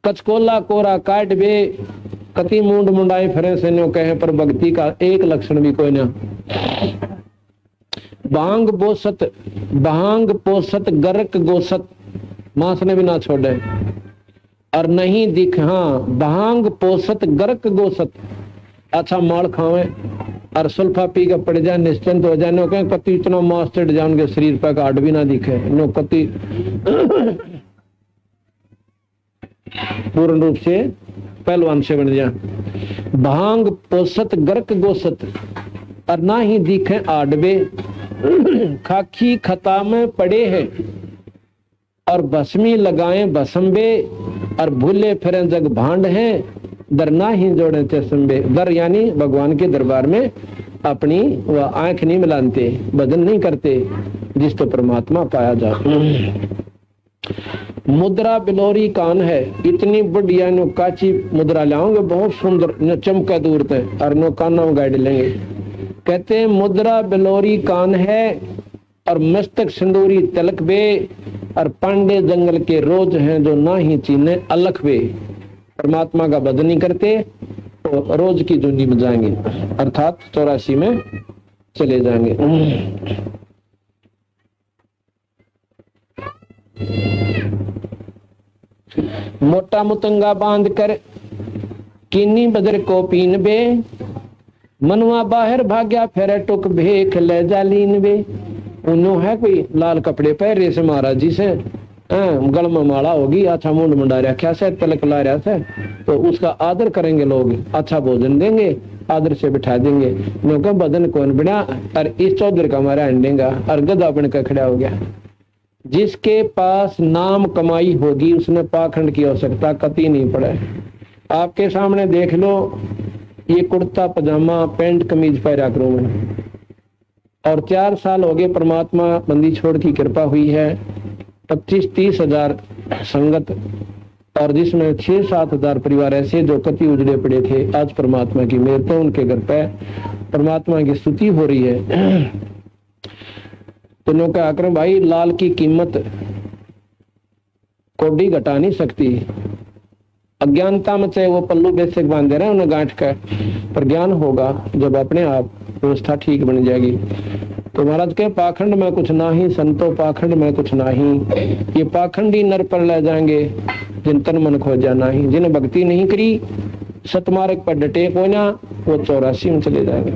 कचकोला कोरा काट बे, कति मुंड मुंडाई फिरे से न्यो कहे, पर भक्ति का एक लक्षण भी कोई ना। भांग पोसत गर्क गोसत, मांस ने भी ना छोड़े और नहीं दिख। हाँ, भांग पोसत गर्क गोसत, अच्छा माल खावे और सुल्फा पी के पड़ जाए, निश्चिंत हो जाए। नो कहे कति इतना मांस चढ़ जाए उनके शरीर पर काट भी ना दिखे, नो कति पूर्ण रूप से पहलवान से बन जाए। भांग पोसत गर्क गोसत और ना ही दिखे आडवे, खाकी खता में पड़े हैं और भस्मी लगाए भस्मबे, और भूले फिरे जग भांड हैं, दर ना ही जोड़े चश्मे। दर यानी भगवान के दरबार में अपनी वह आंख नहीं मिलाते, भजन नहीं करते, जिस तो परमात्मा पाया जाता। मुद्रा बिलोरी कान है, इतनी बढ़िया नो काची मुद्रा लाओगे, बहुत सुंदर न चमका दूर तक और नो काना में गाड़ लेंगे। कहते हैं मुद्रा बिलोरी कान है और मस्तक सिंदूरी तलक बे, और पांडे जंगल के रोज हैं जो ना ही चीने अलख बे। परमात्मा का भजन नहीं करते तो रोज की धुनी में जाएंगे, अर्थात 84 में चले जाएंगे। मोटा मुतंगा बांध कर किन्नी बदर को पीन बे, मनवा बाहर भाग्या फेरे टुक भेख ले जालीन बे। उन्हों है कोई लाल कपड़े पहरे से महाराज जी से, गल में माला होगी, अच्छा मुंड मुंडा रखा से, तिलक ला रहा से, तो उसका आदर करेंगे लोग, अच्छा भोजन देंगे, आदर से बिठा देंगे। क्योंकि बदन कौन बना और इस चौधरी का हमारा अंडेगा और गधा बन कर खड़ा हो गया। जिसके पास नाम कमाई होगी उसने पाखंड की आवश्यकता कभी नहीं पड़े। आपके सामने देख लो, ये कुर्ता पजामा पैंट कमीज पहरा करूं मैं, और 4 साल हो गए परमात्मा बंदी छोड़ की कृपा हुई है, 25-30 हजार संगत, और जिसमें 6-7 हजार परिवार ऐसे जो कति उजड़े पड़े थे, आज परमात्मा की मेहर पे उनके घर पे परमात्मा की स्तुति हो रही है। तो लोग क्या करें भाई, लाल की कीमत कोडी घटा नहीं सकती। अज्ञानता में चाहे वो पल्लू बेसिक बांधे रहे उन्हें गांठ कर, पर ज्ञान होगा जब अपने आप व्यवस्था ठीक बन जाएगी। तो महाराज के पाखंड में कुछ ना ही, संतो पाखंड में कुछ ना ही, ये पाखंडी नर पर ले जाएंगे जिन तन मन खो जाना ही। जिन्हें भक्ति नहीं करी, सतमार्ग पर डटे को ना, वो 84 में चले जाएंगे।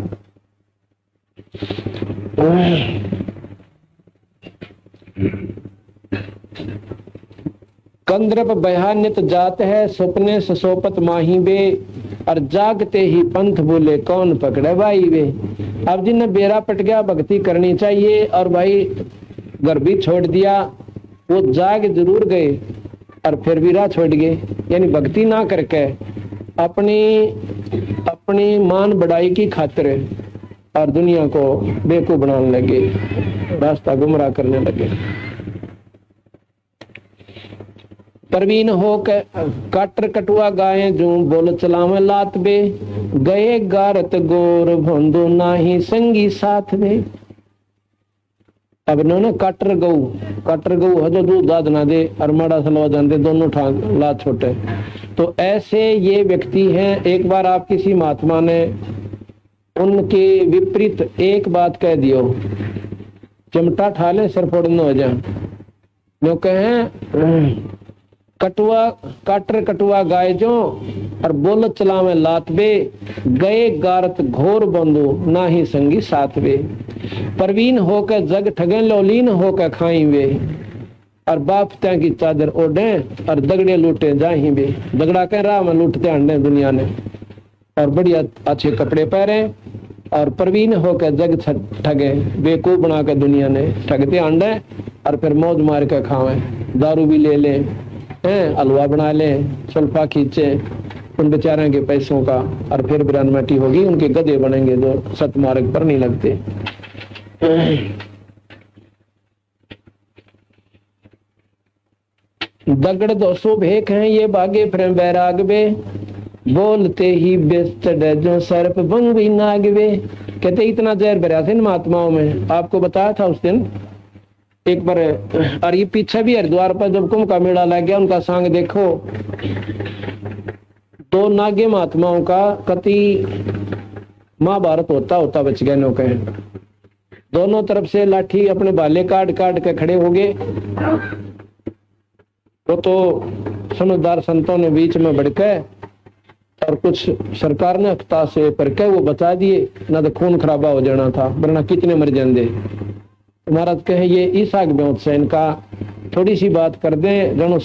कंद्रप बयानित जात है, सपने ससोपत माही बे, और जागते ही पंथ बोले कौन पकड़े भाई वे। अब जिन्हें बेरा पट गया, भक्ति करनी चाहिए, और भाई घर भी छोड़ दिया, वो जाग जरूर गए और फिर भी राह छोड़ गए। यानी भक्ति ना करके अपनी मान बढ़ाई की खातिर और दुनिया को बेवकूफ बनाने लगे, रास्ता गुमराह करने लगे। प्रवीण हो काटर कटुआ गाये जो बोल चलावे लात बे, गए गारत गोर भंदो नाही संगी साथ में। अब इन्होंने काटर गऊ हजो दूध दाद ना दे और माड़ा सलवा जाते, दोनों ठाक लात छोटे। तो ऐसे ये व्यक्ति हैं। एक बार आप किसी महात्मा ने उनके विपरीत एक बात कह दियो, चिमटा ठाले सर फोड़ना हो जाए। जो कहें काटर कटुआ गाय जो और बोल चलावे लात बे, गए गारत घोर बंधु ना ही संगी साथ वे। प्रवीण होकर जग ठगे लोलीन होकर खाई वे, और बाप त्या की चादर ओढ़े और दगड़े लूटे जाही वे। दगड़ा कह रहा मैं लूटते अंडे दुनिया ने, और बढ़िया अच्छे कपड़े पहने, और प्रवीण होकर जग ठगे, बेवकूफ बना कर दुनिया ने ठगते अंडे, और फिर मौज मार कर खावे, दारू भी ले ले, हलवा बना ले, सुल्फा खींचे उन बेचारों के पैसों का, और फिर बिरानमटी होगी, उनके गधे बनेंगे जो सतमार्ग पर नहीं लगते। दगड़ 200 भेक हैं ये भागे फिर बैराग बे, बोलते ही बेस्ट जो सर्प बंग भी नाग बे। कहते इतना जहर भरा था इन महात्माओं में, आपको बताया था उस दिन एक बार, और ये पीछे भी हरिद्वार पर जब कुंभ का मेला लग गया, उनका सांग देखो, दो नागे महात्माओं का कति महाभारत होता होता बच गया नौके। दोनों तरफ से लाठी अपने भाले काट काट के खड़े हो गए। वो तो समझदार संतों ने बीच में भड़के और कुछ सरकार ने हफ्ता से करके वो बता दिए, ना तो खून खराबा हो जाना था, वरना कितने मर जाते। महाराज कहे ये ईसा के ब्योत से इनका थोड़ी सी बात कर दें, जनो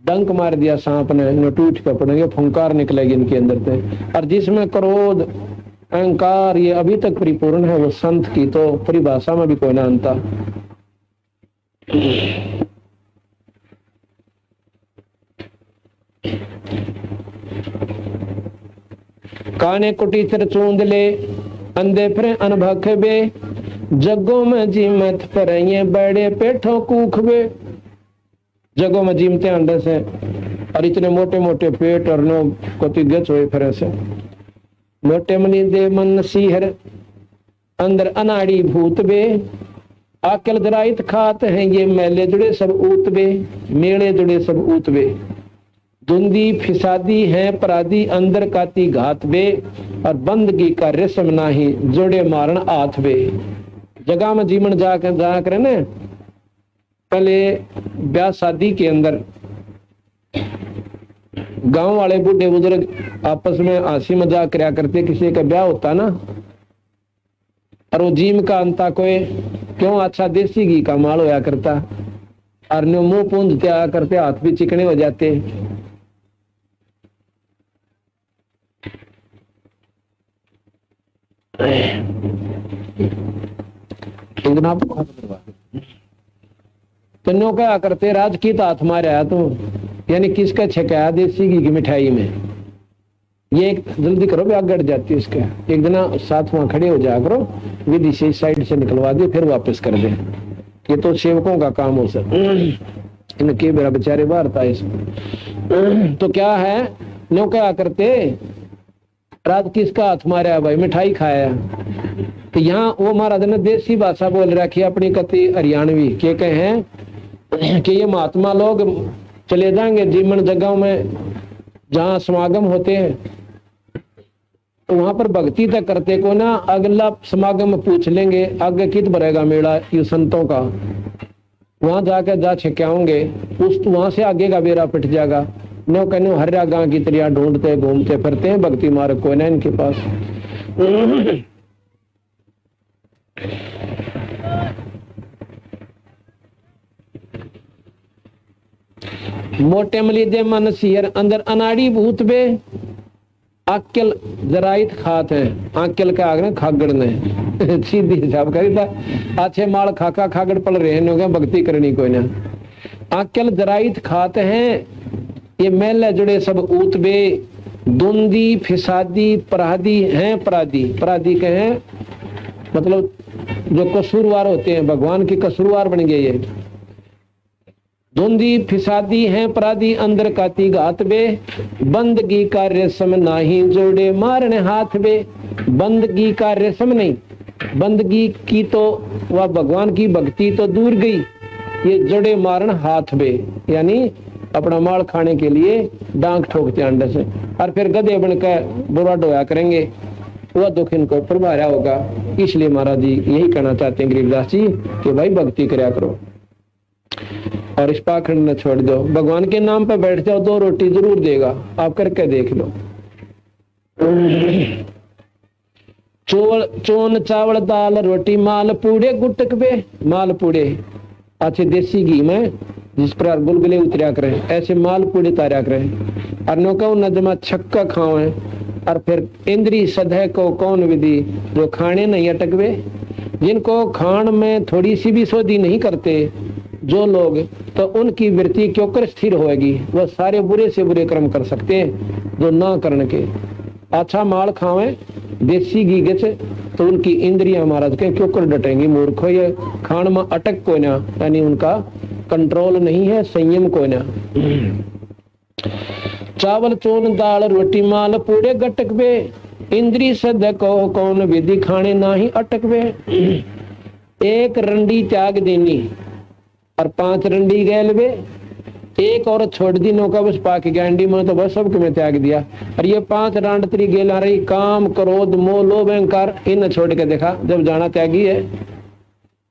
डंक मार दिया सांप ने, टूट के पड़ेंगे, फुंकार निकलेगी इनके अंदर से। और जिसमें क्रोध अहंकार ये अभी तक परिपूर्ण है, वो संत की तो परिभाषा में भी कोई ना अंता। काने कुटीतर चूंद ले अंधे फिर अनभख बे, जगो में जीमत पर ये बड़े पेठों कूखबे। जगो में जीमते अंडे से, और इतने मोटे मोटे पेट और नो कोती गच हुए फिर से। मोटे मनी दे मन सीहर अंदर अनाड़ी भूत बे, आकल दराइत खात हैं ये मेले जुड़े सब ऊतबे, मेले जुड़े सब ऊतबे। धुंदी फिसादी है पराधी अंदर काती घात बे, और बंदगी का रेशम नाही जोड़े मारण आथ बे। जगह में जीवन जाकर ने पहले ब्याह शादी के अंदर गांव वाले बूढ़े बुजुर्ग आपस में हंसी मजाक करया करते, किसी का ब्याह होता ना, और वो जीम का अंता कोई क्यों अच्छा देसी घी का माल होया करता, और मुंह पूंजते आया करते, हाथ भी चिकने हो जाते। तो क्या करते, राज की तो हाथ मारे तो यानी किसका छकाया देसी घी की मिठाई में, ये एक जल्दी करो भी आग गड़ जाती है इसका। एक दिन साथ वहां खड़े हो जाया करो, विधि से साइड से निकलवा दे फिर वापस कर दे। ये तो सेवकों का काम हो सर, इनके मेरा बेचारे बाहर था इसमें। तो क्या है, नो क्या करते, रात किसका हाथ मारा भाई, मिठाई खाया। तो यहाँ वो महाराज ने देसी भाषा बोल रखी अपनी कति हरियाणवी, के कहे कि ये महात्मा लोग चले जाएंगे जीवन जगहों में जहाँ समागम होते हैं, तो वहां पर भक्ति तक करते को ना, अगला समागम पूछ लेंगे आगे कित भरेगा मेला ये संतों का, वहां जाकर जा छिकाओगे, उस वहां से आगे का बेरा पिट जाएगा। नो कहने हर गांव की तरह ढूंढते घूमते फिरते हैं, भक्ति मार्ग कोई ना इनके पास। मोटे मली दे मन सियर अंदर अनाड़ी भूत बे, आकल जराइत खात है। आकल का आगे खागड़ ने सीधी हिसाब करी था, अच्छे माल खाका खागड़ पड़ रहे हैं, भक्ति करनी कोई ना। आकल जराइत खात हैं ये मेले जुड़े सब ऊत बे, धुंदी फिसादी पराधी हैं। पराधी के हैं मतलब जो कसूरवार होते हैं, भगवान की कसूरवार बन गए ये। धुंदी फिसादी हैं पराधी अंदर काती घात बे, बंदगी का रेशम नाही जोड़े मारने हाथ बे। बंदगी का रेशम नहीं, बंदगी की तो वह भगवान की भक्ति तो दूर गई, ये जोड़े मारन हाथ बे, यानी अपना माल खाने के लिए डांग ठोकते अंडे से, और फिर गधे बनकर बुरा डोया करेंगे, वह दुख इनको प्रभारा होगा। इसलिए महाराज जी यही कहना चाहते हैं गरीबदास जी कि भाई भक्ति करया करो और इस पाखंड न छोड़ दो, भगवान के नाम पर बैठ जाओ, 2 रोटी जरूर देगा, आप करके देख लो। चोन चावल दाल रोटी माल पूड़े गुटक बे, माल पूड़े अच्छे देसी घी में जिस प्रकार गुलगुले उतरिया करें, ऐसे माल पूड़े तारा करें। और नौका नजमा छक्का खाओ, और फिर इंद्री सदह को कौन विधि जो खाने नहीं अटकवे। जिनको खान में थोड़ी सी भी सोधी नहीं करते जो लोग, तो उनकी वृत्ति क्यों कर स्थिर होएगी, वह सारे बुरे से बुरे कर्म कर सकते हैं जो ना करने के। अच्छा माल खावे देसी घी गच, तो उनकी इंद्रियां महाराज के क्यों कर डटेंगी, मूर्खो। ये खान में अटक को ना, यानी उनका कंट्रोल नहीं है, संयम को ना। चावल चोन दाल रोटी माल पूड़े गटक बे, इंद्री सद को कौन विधि खाने ना ही अटक बे। एक रंडी त्याग देनी और 5 रंडी गैल वे, एक औरत छोड़ दी नौका बस पाके गैंडी में, तो बस सबके में त्याग दिया। और ये 5 रांडतरी गेल आ रही, काम क्रोध मोह लोभ अहंकार, इन छोड़ के देखा जब जाना त्यागी है।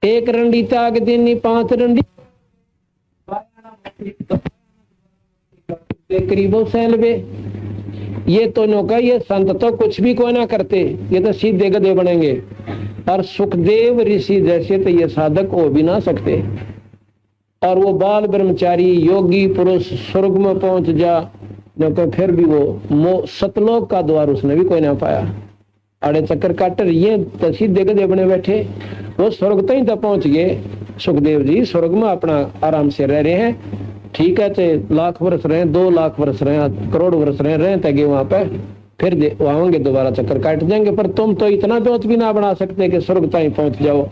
एक रंडी त्याग देनी 5 रंडी करीबो सैलवे। ये तो नौका, ये संत तो कुछ भी कोई ना करते, ये तो सीधे गधे बनेंगे। और सुखदेव ऋषि जैसे तो ये साधक हो भी ना सकते। और वो बाल ब्रह्मचारी योगी पुरुष स्वर्ग में पहुंच जा, नौका फिर भी वो सतलोक का द्वार उसने भी कोई ना पाया। आड़े चक्कर काटर ये तो सीधे गधे बने बैठे, वो स्वर्ग तक तो पहुंच गए। सुखदेव जी स्वर्ग में अपना आराम से रह रहे हैं, ठीक है, चाहे लाख वर्ष रहे, 2 लाख वर्ष रहे, करोड़ वर्ष रहे तगे वहां पे, फिर आएंगे दोबारा चक्कर काट जाएंगे। पर तुम तो इतना दोस्त भी ना बना सकते कि स्वर्ग तक पहुंच जाओ।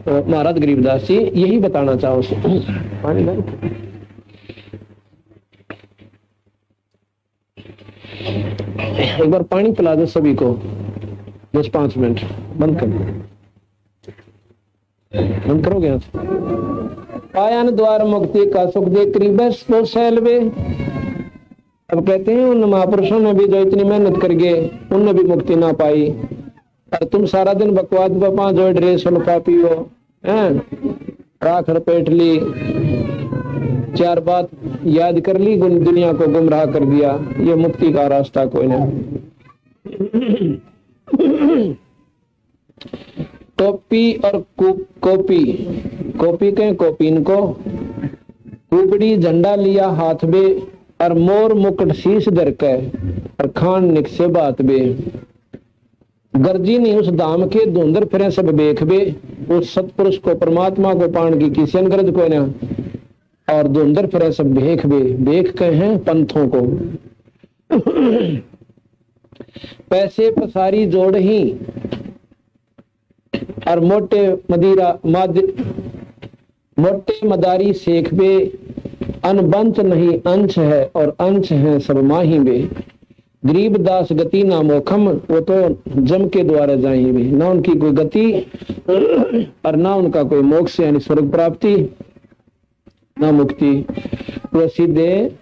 तो महाराज गरीबदास जी यही बताना चाहो। पानी एक बार पानी पिला दो सभी को, 10-5 मिनट बंद कर, बंद करोगे आप। पायन द्वार मुक्ति का सुख दे करीबस तो सैलवे। अब कहते हैं उन महापुरुषों ने भी जो इतनी मेहनत कर गए, उनने भी मुक्ति ना पाई। और तुम सारा दिन बकवास बपा जो ड्रेस पापी हो, राख रपेट ली, 4 बात याद कर ली, दुनिया को गुमराह कर दिया। ये मुक्ति का रास्ता कोई नहीं। टोपी और कॉपी, कॉपी कहें कॉपीन को, कुबड़ी झंडा लिया हाथ में, और मोर मुकुट शीश धर के, और खान निक से बात बे। गर्जी नहीं उस धाम के धुंधर फिरे सब बेख बे। उस सतपुरुष को परमात्मा को पाण की किसी गरज को ना, और धुंधर फिरे सब बेख बे। बेख के हैं पंथों को। पैसे पसारी जोड़ ही, और मोटे मदारी सेख बे। अनबंच नहीं अंश है, और अंश है सब माही बे। गरीब दास गति ना मोखम, वो तो जम के द्वारा जाही भी, ना उनकी कोई गति और ना उनका कोई मोक्ष यानी स्वर्ग प्राप्ति, ना मुक्ति। वो सीधे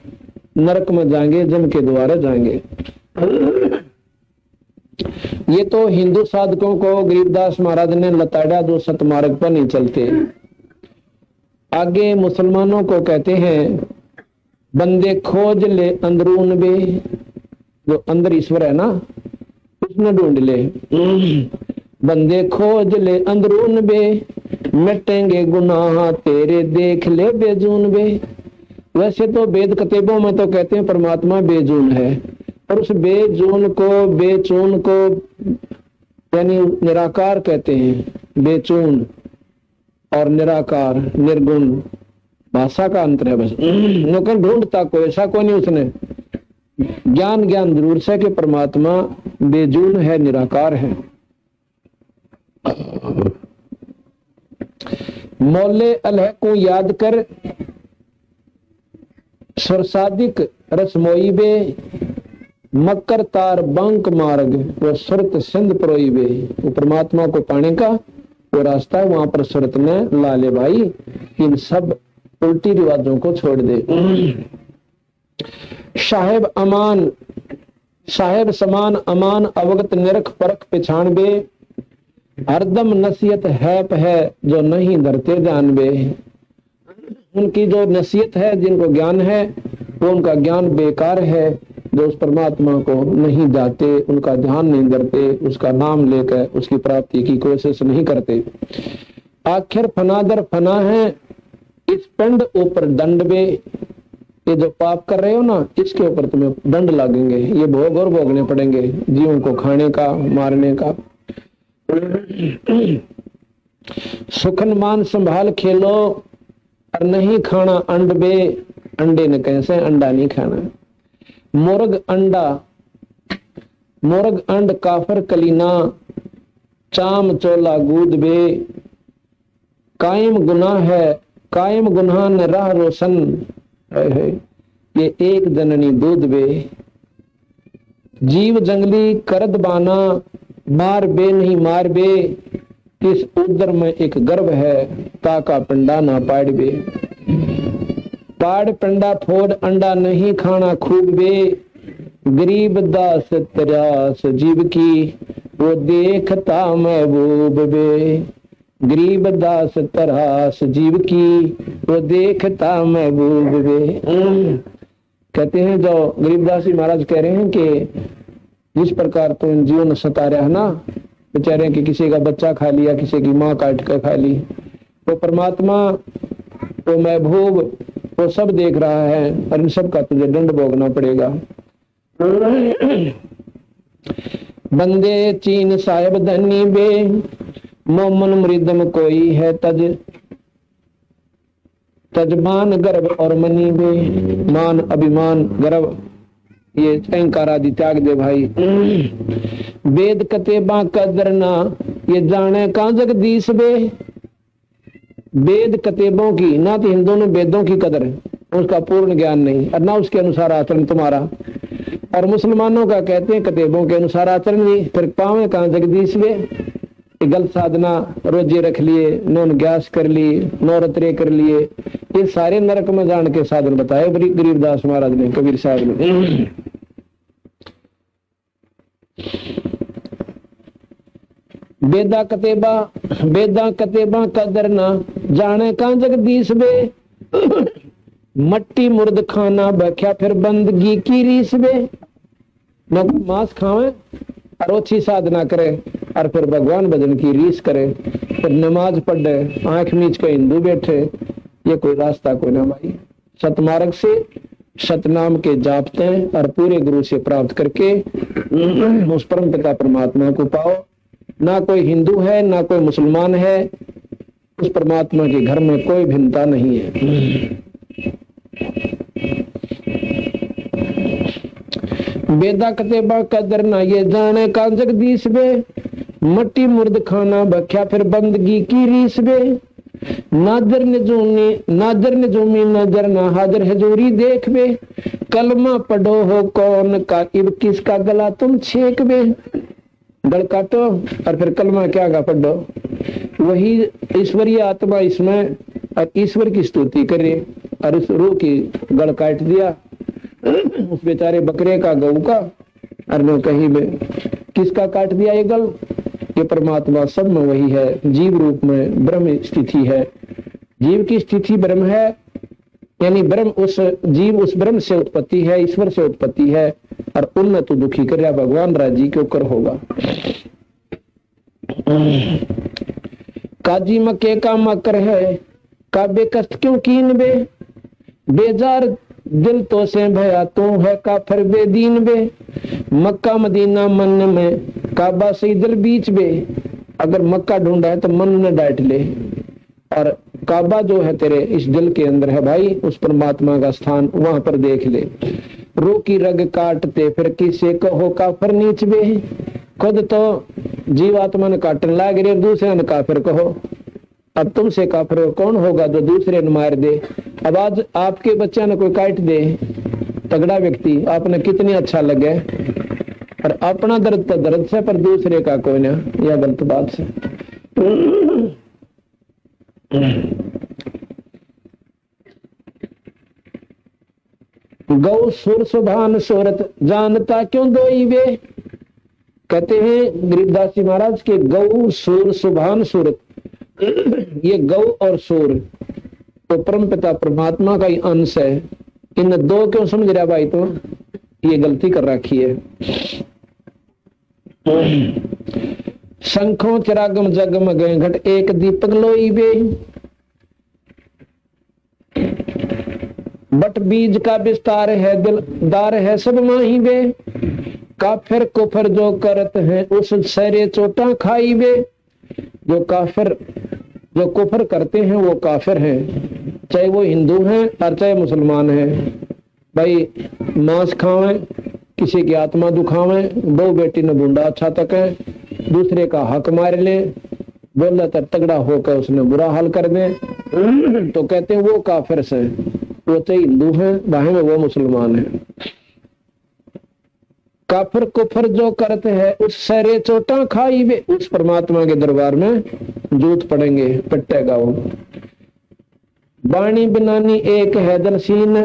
नरक में जाएंगे, जम के द्वारा जाएंगे। ये तो हिंदू साधकों को गरीबदास महाराज ने लताड़ा, जो सतमार्ग पर नहीं चलते। आगे मुसलमानों को कहते हैं, बंदे खोज ले अंदरून बे, जो अंदर ईश्वर है ना उसने ढूंढ ले। बंदे खोज ले अंदरून बे, मिटेंगे गुनाह तेरे देख ले बेजून बे। वैसे तो वेद कतेबों में तो कहते हैं परमात्मा बेजून है, और उस बेजून को बेचून को यानी निराकार कहते हैं। बेचून और निराकार निर्गुण भाषा का अंतर है बस। लेकिन ढूंढता कोई ऐसा कोई नहीं उसने। ज्ञान जरूर से कि परमात्मा बेजून है, निराकार है। मौले अलह को याद कर, सुरसादिक रसमोई बे। मकर तार बंक मार्ग, वो सुरत सिंध प्रोई बे। वो परमात्मा को पाने का वो रास्ता है, वहां पर सुरत ने ला ले भाई। इन सब उल्टी रिवाजों को छोड़ दे। साहेब समान अमान अवगत निरख परख पिछाण बे। हरदम नसीहत है जो नहीं धरते जान बे। उनकी जो नसीहत है, जिनको ज्ञान है, वो उनका ज्ञान बेकार है। जो उस परमात्मा को नहीं जाते, उनका ध्यान नहीं धरते, उसका नाम लेकर उसकी प्राप्ति की कोशिश नहीं करते। आखिर फनादर फना है, इस पिंड ऊपर दंड बे। ये जो पाप कर रहे हो ना, इसके ऊपर तुम्हें दंड लगेंगे। ये भोग और भोगने पड़ेंगे, जीवों को खाने का, मारने का। सुखन मान संभाल खेलो, और नहीं खाना अंड बे। अंडे ने कैसे अंडा नहीं खाना। मुर्ग अंड काफर कलीना, चाम चोला गूद बे। कायम गुनाह न राह रोशन, ये एक जननी दूध बे। जीव जंगली करद बाना, मार बे नहीं मार बे। इस उदर में एक गर्भ है, ताका पिंडा ना पाड़बे। पाड़ पिंडा फोड़ अंडा नहीं खाना खूब बे। गरीब दास तरास जीव की, वो देखता महबूब बे। गरीब दास तरास जीव की, वो देखता महबूब बे। कहते हैं जो गरीबदास जी महाराज कह रहे हैं कि जिस प्रकार तो जीवन सता रहा है ना, बेचारे कि किसी का बच्चा खा लिया, किसी की माँ काट कर खा ली, तो परमात्मा वो महबूब वो सब देख रहा है और इन सब का तुझे दंड भोगना पड़ेगा। बंदे चीन साहेब धनी बे, मोमन मृदम कोई है तज। तजमान गर्भ और मनी बे। मान अभिमान गर्भ ये अहंकार आदि त्याग दे भाई। वेद कतेबा कदरना, ये जाने का जगदीश बे। वेद कतेबों की, ना तो हिंदुओं ने वेदों की कदर है, उसका पूर्ण ज्ञान नहीं, और ना उसके अनुसार आचरण तुम्हारा। और मुसलमानों का कहते हैं कतेबों के अनुसार आचरण नहीं, फिर पावे कहाँ जगदीश बे। गलत साधना रोजे रख लिए, नौन ग्यास कर ली, नौरत्रे कर लिए, ये सारे नरक में जान के साधन बताए गरीबदास महाराज ने, कबीर साहब ने। बेदा कतेबा कदर ना, जाने का जगदीश बे। मट्टी मुर्द खाना बख्या फिर बंदगी की रीस बे। न मांस खावे और अच्छी साधना करे और फिर भगवान भजन की रीस करे, फिर नमाज पढ़े, आंख मीच के हिंदू बैठे, ये कोई रास्ता कोई ना भाई। सतमार्ग से सतनाम के जापते और पूरे गुरु से प्राप्त करके उस परम पिता परमात्मा को पाओ। ना कोई हिंदू है ना कोई मुसलमान है, उस परमात्मा के घर में कोई भिन्नता नहीं है। बेदा कतेबा कदर ना, ये जाने का जगदीश बे। मट्टी मुर्द खाना बख्या फिर बंदगी की रीस बे। नादर नजूमी नजर ना, हाजर हजूरी देख बे। कलमा पढ़ो हो कौन का, इब किसका गला तुम छेक बे। गल काटो और फिर कलमा क्या का पढ़ो, वही ईश्वरीय आत्मा इसमें, और ईश्वर की स्तुति करे, और उस रूह की गल काट दिया उस बेचारे बकरे का, गऊ का, और मैं कहीं में किसका काट दिया ये गल। ये परमात्मा सब में वही है, जीव रूप में ब्रह्म स्थिति है। जीव की स्थिति ब्रह्म है, यानी ब्रह्म उस जीव उस ब्रह्म से उत्पत्ति है, ईश्वर से उत्पत्ति है, और उन्नत तो दुखी कर रहा भगवान राजी के ऊपर होगा। काजी मक्के का मकर है, काबे कष्ट क्यों कीन बे। बेजार दिल तो से भया तू है काफर बेदीन बे। मक्का मदीना मन में, काबा से दिल बीच बे। अगर मक्का ढूंढा है तो मन में डांट ले, और काबा जो है तेरे इस दिल के अंदर है भाई, उस परमात्मा का स्थान वहां पर देख ले। रू की रग काटते फिर किसे कहो काफर नीच बे। खुद तो जीवात्मा ने काटने लाग रहे, दूसरे ने काफिर कहो। अब तुमसे काफिर कौन होगा जो दूसरे ने मार दे। अब आज आपके बच्चा ने कोई काट दे, तगड़ा व्यक्ति, आपने कितनी अच्छा लगे, और अपना दर्द तो दर्द से, पर दूसरे का कोई ना, यह गलत बात से। गौ सुर सुभान सूरत, जानता क्यों दोई वे। कहते हैं गरीबदास जी महाराज के गौ सुर सुभान सूरत, ये गौ और सूर तो परम पिता परमात्मा का ही अंश है। इन दो क्यों समझ रहा भाई, तो ये गलती कर रखी है। शंखों चिरागम जगमग घट एक दीपक लोई बे। बट बीज का विस्तार है, दिलदार है सब माही बे। काफिर कुफर जो करत है, उस सरे चोटा खाई बे। जो काफिर जो कुफर करते हैं वो काफिर हैं, चाहे वो हिंदू हैं और चाहे मुसलमान हैं। भाई मांस खावें, किसी की आत्मा दुखावें, दो बेटी ने बूंदा अच्छा तक है, दूसरे का हक मार ले, बोला तो तगड़ा होकर उसने बुरा हाल कर दे, तो कहते हैं वो काफिर से। वो चाहे हिंदू है बाहे में वो मुसलमान है। काफिर कुफर जो करते हैं, उस सरे चोटा खाई वे। उस परमात्मा के दरबार में जूत पड़ेंगे, पिटेगा वो। वाणी बनानी एक है जलसीन,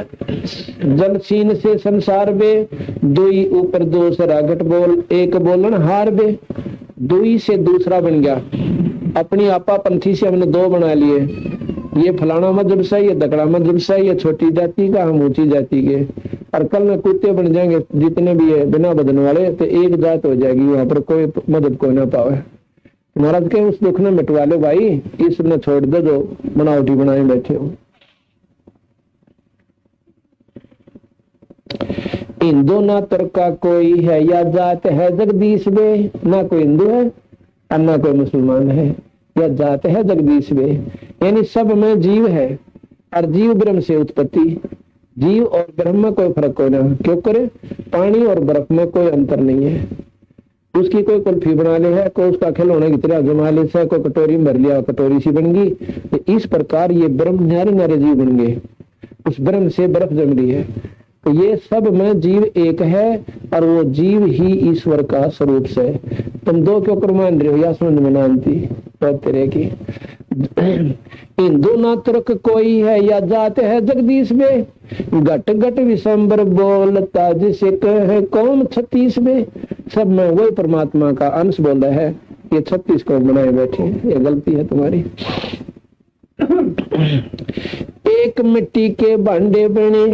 जलसीन से संसार बे, दुई ऊपर दूसरा घट बोल, एक बोलन हार बे। दुई से दूसरा बन गया, अपनी आपा पंथी से हमने दो बना लिए, ये फलाना मजहब से, ये दकड़ा मजहब से, ये छोटी जाति का, हम ऊंची जाति के। और कल में कुत्ते बन जाएंगे जितने भी है बिना बदन वाले, तो एक जात हो जाएगी, वहां पर कोई मदद कोई ना पावे। महाराज के उस दुख ने मिटवा लो भाई, इसने छोड़ दो जो बनावटी बनाए बैठे हो। हिंदू ना तुर्का कोई है, या जात है जगदीश वे। ना कोई हिंदू है और ना कोई मुसलमान है, या जात है जगदीश वे। यानी सब में जीव है, और जीव ब्रह्म से उत्पत्ति। जीव और ब्रह्म में कोई फर्क कोई ना, क्यों करे? पानी और बर्फ में कोई अंतर नहीं है। उसकी कोई कुल्फी बना ले है, कोई उसका खिलौने की तरह जमा ले से, कोई कटोरी में भर लिया कटोरी सी बन गई। तो इस प्रकार ये ब्रह्म न्यारे न्यारे जीव बन गए, उस ब्रह्म से बर्फ जम रही है। तो ये सब में जीव एक है, और वो जीव ही ईश्वर का स्वरूप से। तुम दो क्यों कर मान रहे हो? या समझ में नानती तेरे की। हिंदू ना तुर्क कोई है, या जात है जगदीश में। घट घट विशंबर बोलता जिसे कहे कौन 36 में। सब में वही परमात्मा का अंश बोल रहा है। ये 36 को बनाए बैठे, ये गलती है तुम्हारी। एक मिट्टी के भांडे बने,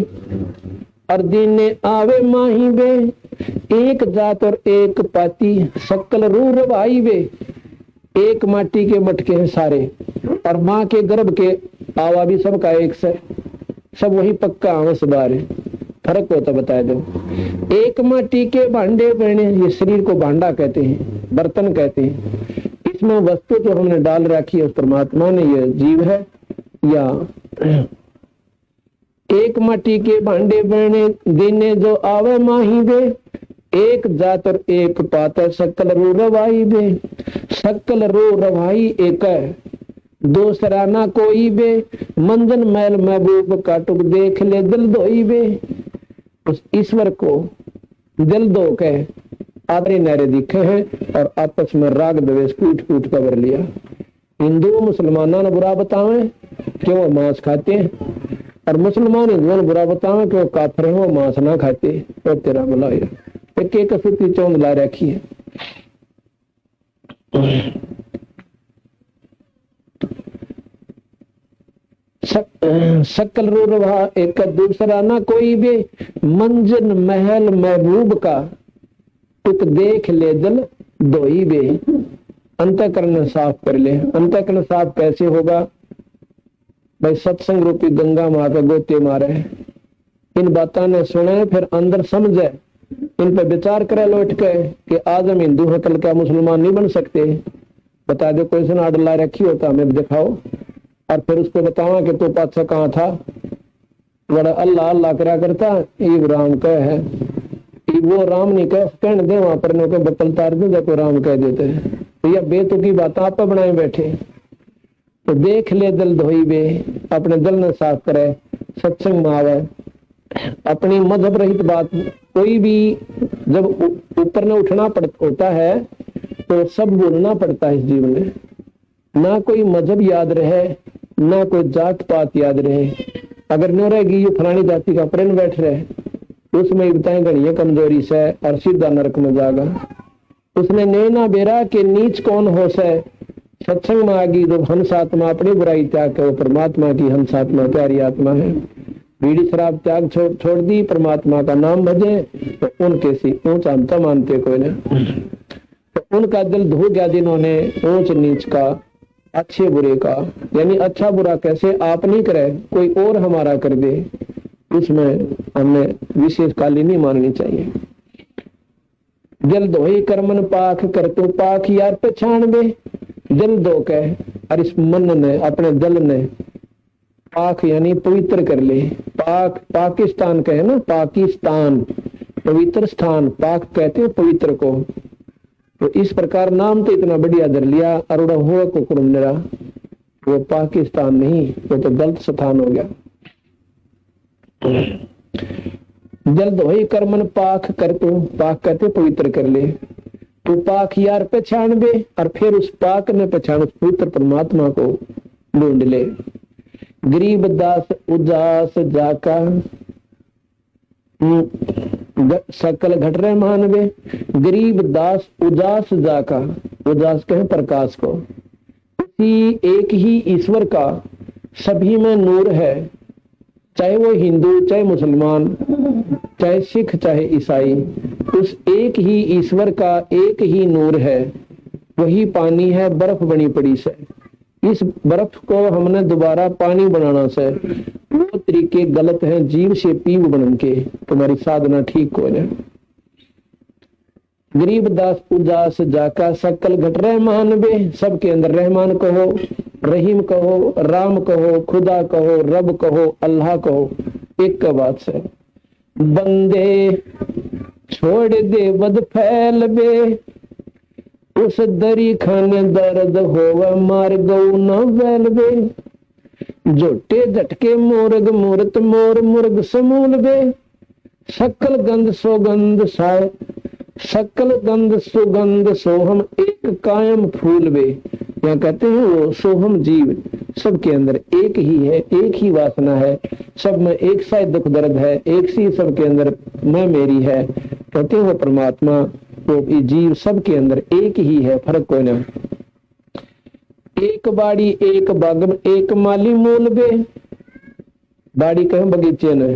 और दीने आवे माही वे। एक जात और एक पाती, सकल रूर भाई वे। एक माटी के मटके हैं सारे, और माँ के गर्भ के आवा भी सबका एक से, सब वही पक्का आंस बार है। फर्क होता बताए दो। एक माटी के भांडे बने, ये शरीर को भांडा कहते हैं, बर्तन कहते हैं। इसमें वस्तु जो हमने डाल रखी है उस परमात्मा ने, ये जीव है। या एक माटी के भांडे बने, दीने जो आवे माही वे। एक जात और एक पात, सकल रू रवाई बे। सकल रू रवाई एक है, दूसरा ना कोई बे। मंजन मैल महबूब काटुक देख ले दिल धोई बे। उस ईश्वर को दिल धो के आदरे नारे दिखे हैं, और आपस में राग द्वेष कूट कूट कर भर लिया। हिंदू मुसलमाना ने बुरा बतावे कि वो मांस खाते हैं, और मुसलमान हिंदुओं ने बुरा बतावे कि वो काफिर हैं, वो मांस ना खाते। तो तेरा भला हो। एक एक सूती चौंध ला रखी है। सकल रूरवा एक दूसरा ना कोई बे। मंजन महल महबूब का, तुक देख ले दिल धोई बे। अंतःकरण साफ कर ले। अंतःकरण साफ कैसे होगा भाई? सत्संग रूपी गंगा माँ पे गोते मारे, इन बातों ने सुने, फिर अंदर समझे, इन पे विचार करे लौट के कि आज हम हिंदू हैं, कल क्या मुसलमान नहीं बन सकते? बता दो कोई सन आड़ ला रखी होता, हमें दिखाओ। और फिर उसको बतावा कि तो पाछा कहाँ था, बड़ा अल्लाह अल्लाह करा करता। ये राम कह है, वो राम नहीं कह कहने दे, वहां पर के बतल तार दे, जब राम कह देते हैं। तो यह बेतुकी बात आप बनाए बैठे। तो देख ले दिल धोई बे, अपने दिल ने साफ करे, सत्संग में आवे। अपनी मजहब रहित बात, कोई भी जब ऊपर न उठना होता है तो सब बोलना पड़ता है इस जीवन में। ना कोई मजहब याद रहे, ना कोई जात पात याद रहे। अगर न रहेगी ये फलानी जाति का प्रण बैठ रहे, उसमें बताएं गणिया कमजोरी से, और सीधा नरक में जागा। उसने नैना बेरा के नीच कौन हो से। सत्संग में आगी जो हंस आत्मा अपनी बुराई त्याग के, वो परमात्मा की हंस आत्मा प्यारी आत्मा है। बीड़ी शराब त्याग छोड़ दी, परमात्मा का नाम भजे, तो उनके सी ऊंचा अंत मानते कोई ना। तो उनका दिल धो गया जिन्होंने ऊंच नीच का, अच्छे बुरे का। यानी अच्छा बुरा कैसे आप नहीं करे, कोई और हमारा कर दे, इसमें हमने विशेष काली नहीं माननी चाहिए। दिल धोई कर्मन पाख कर तू पाख यार पहचान बे। दिल धो के, और इस मन ने, अपने दिल ने पाक यानी पवित्र कर ले। पाक पाकिस्तान कहे ना, पाकिस्तान पवित्र स्थान, पाक कहते हैं पवित्र को। तो इस प्रकार नाम तो इतना बढ़िया धर लिया, अरुड़ा हुआ को कुरम मेरा, वो पाकिस्तान नहीं, वो तो गलत स्थान हो गया। जल धोई कर्मन पाक कर तू, पाक कहते पवित्र कर ले। तो पाक यार पहचान बे, और फिर उस पाक ने पहचान उस पवित्र परमात्मा को ढूंढ ले। गरीब दास उदास जाका सकल घट रहे मानवे। गरीब दास उदास जाका, उदास कहें प्रकाश को, इसी एक ही ईश्वर का सभी में नूर है, चाहे वो हिंदू चाहे मुसलमान चाहे सिख चाहे ईसाई, उस एक ही ईश्वर का एक ही नूर है। वही पानी है बर्फ बनी पड़ी से, इस बर्फ को हमने दोबारा पानी बनाना से वो तरीके गलत हैं, जीव से पीव बन के तुम्हारी साधना ठीक हो जाए। गरीब दास उदास जाका सकल घट रहमान बे, सबके अंदर रहमान कहो, रहीम कहो, राम कहो, खुदा कहो, रब कहो, अल्लाह कहो, एक का बात से। बंदे छोड़ दे बद फैल बे, उस दरी खाने दर्द होवे मार गऊ न बैल बे। जोटे झटके मोरग मूरत मोर मुर्ग समूल बे, सकल गंध सोगंध साय, सकल गंध सुगंध सोहम एक कायम फूल बे। यहाँ कहते हैं वो सोहम जीव सबके अंदर एक ही है, एक ही वासना है, सब में एक सा दुख दर्द है, एक सी सबके अंदर मैं मेरी है। कहते हैं वो परमात्मा वो जीव सबके अंदर एक ही है, फर्क कोई ना। एक बाड़ी एक बागम एक माली मूल बे, बाड़ी कहें बगीचे ने,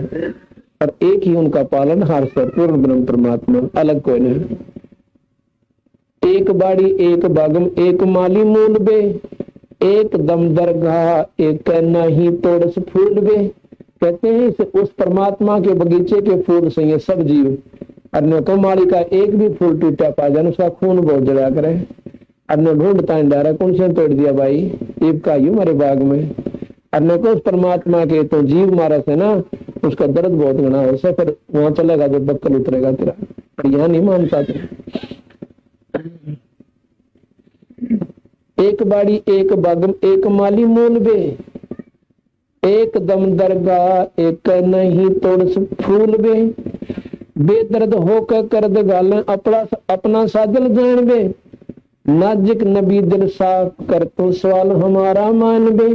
और एक ही उनका पालन हार से पूर्ण ब्रह्म परमात्मा, अलग कोई नहीं। एक बाड़ी एक बागम एक माली मूल बे, एक दम दरगाह एक नहीं तोड़स फूल बे। कहते हैं इस उस परमात्मा के बगीचे के फूल से ये सब जीव, अन्य को माली का एक भी फूल टूटा पा जाए उसका खून बहुत जला करे, अन्य ढूंढता डारा कौन से तोड़ दिया भाई एक का यू हमारे बाग में, अन्य को उस परमात्मा के तो जीव मारा से ना उसका दर्द बहुत गना हो से, फिर वहां चलेगा जब बक्कल उतरेगा तेरा, पर यहाँ नहीं मानता था। एक बाड़ी एक बागम एक माली मूल बे, एक दम दरगाह एक नहीं तोड़ फूल बे। बेदर्द होकर करद गालें अपना साजल जान बे, नाजिक नबी दिल साफ कर तो सवाल हमारा मान बे।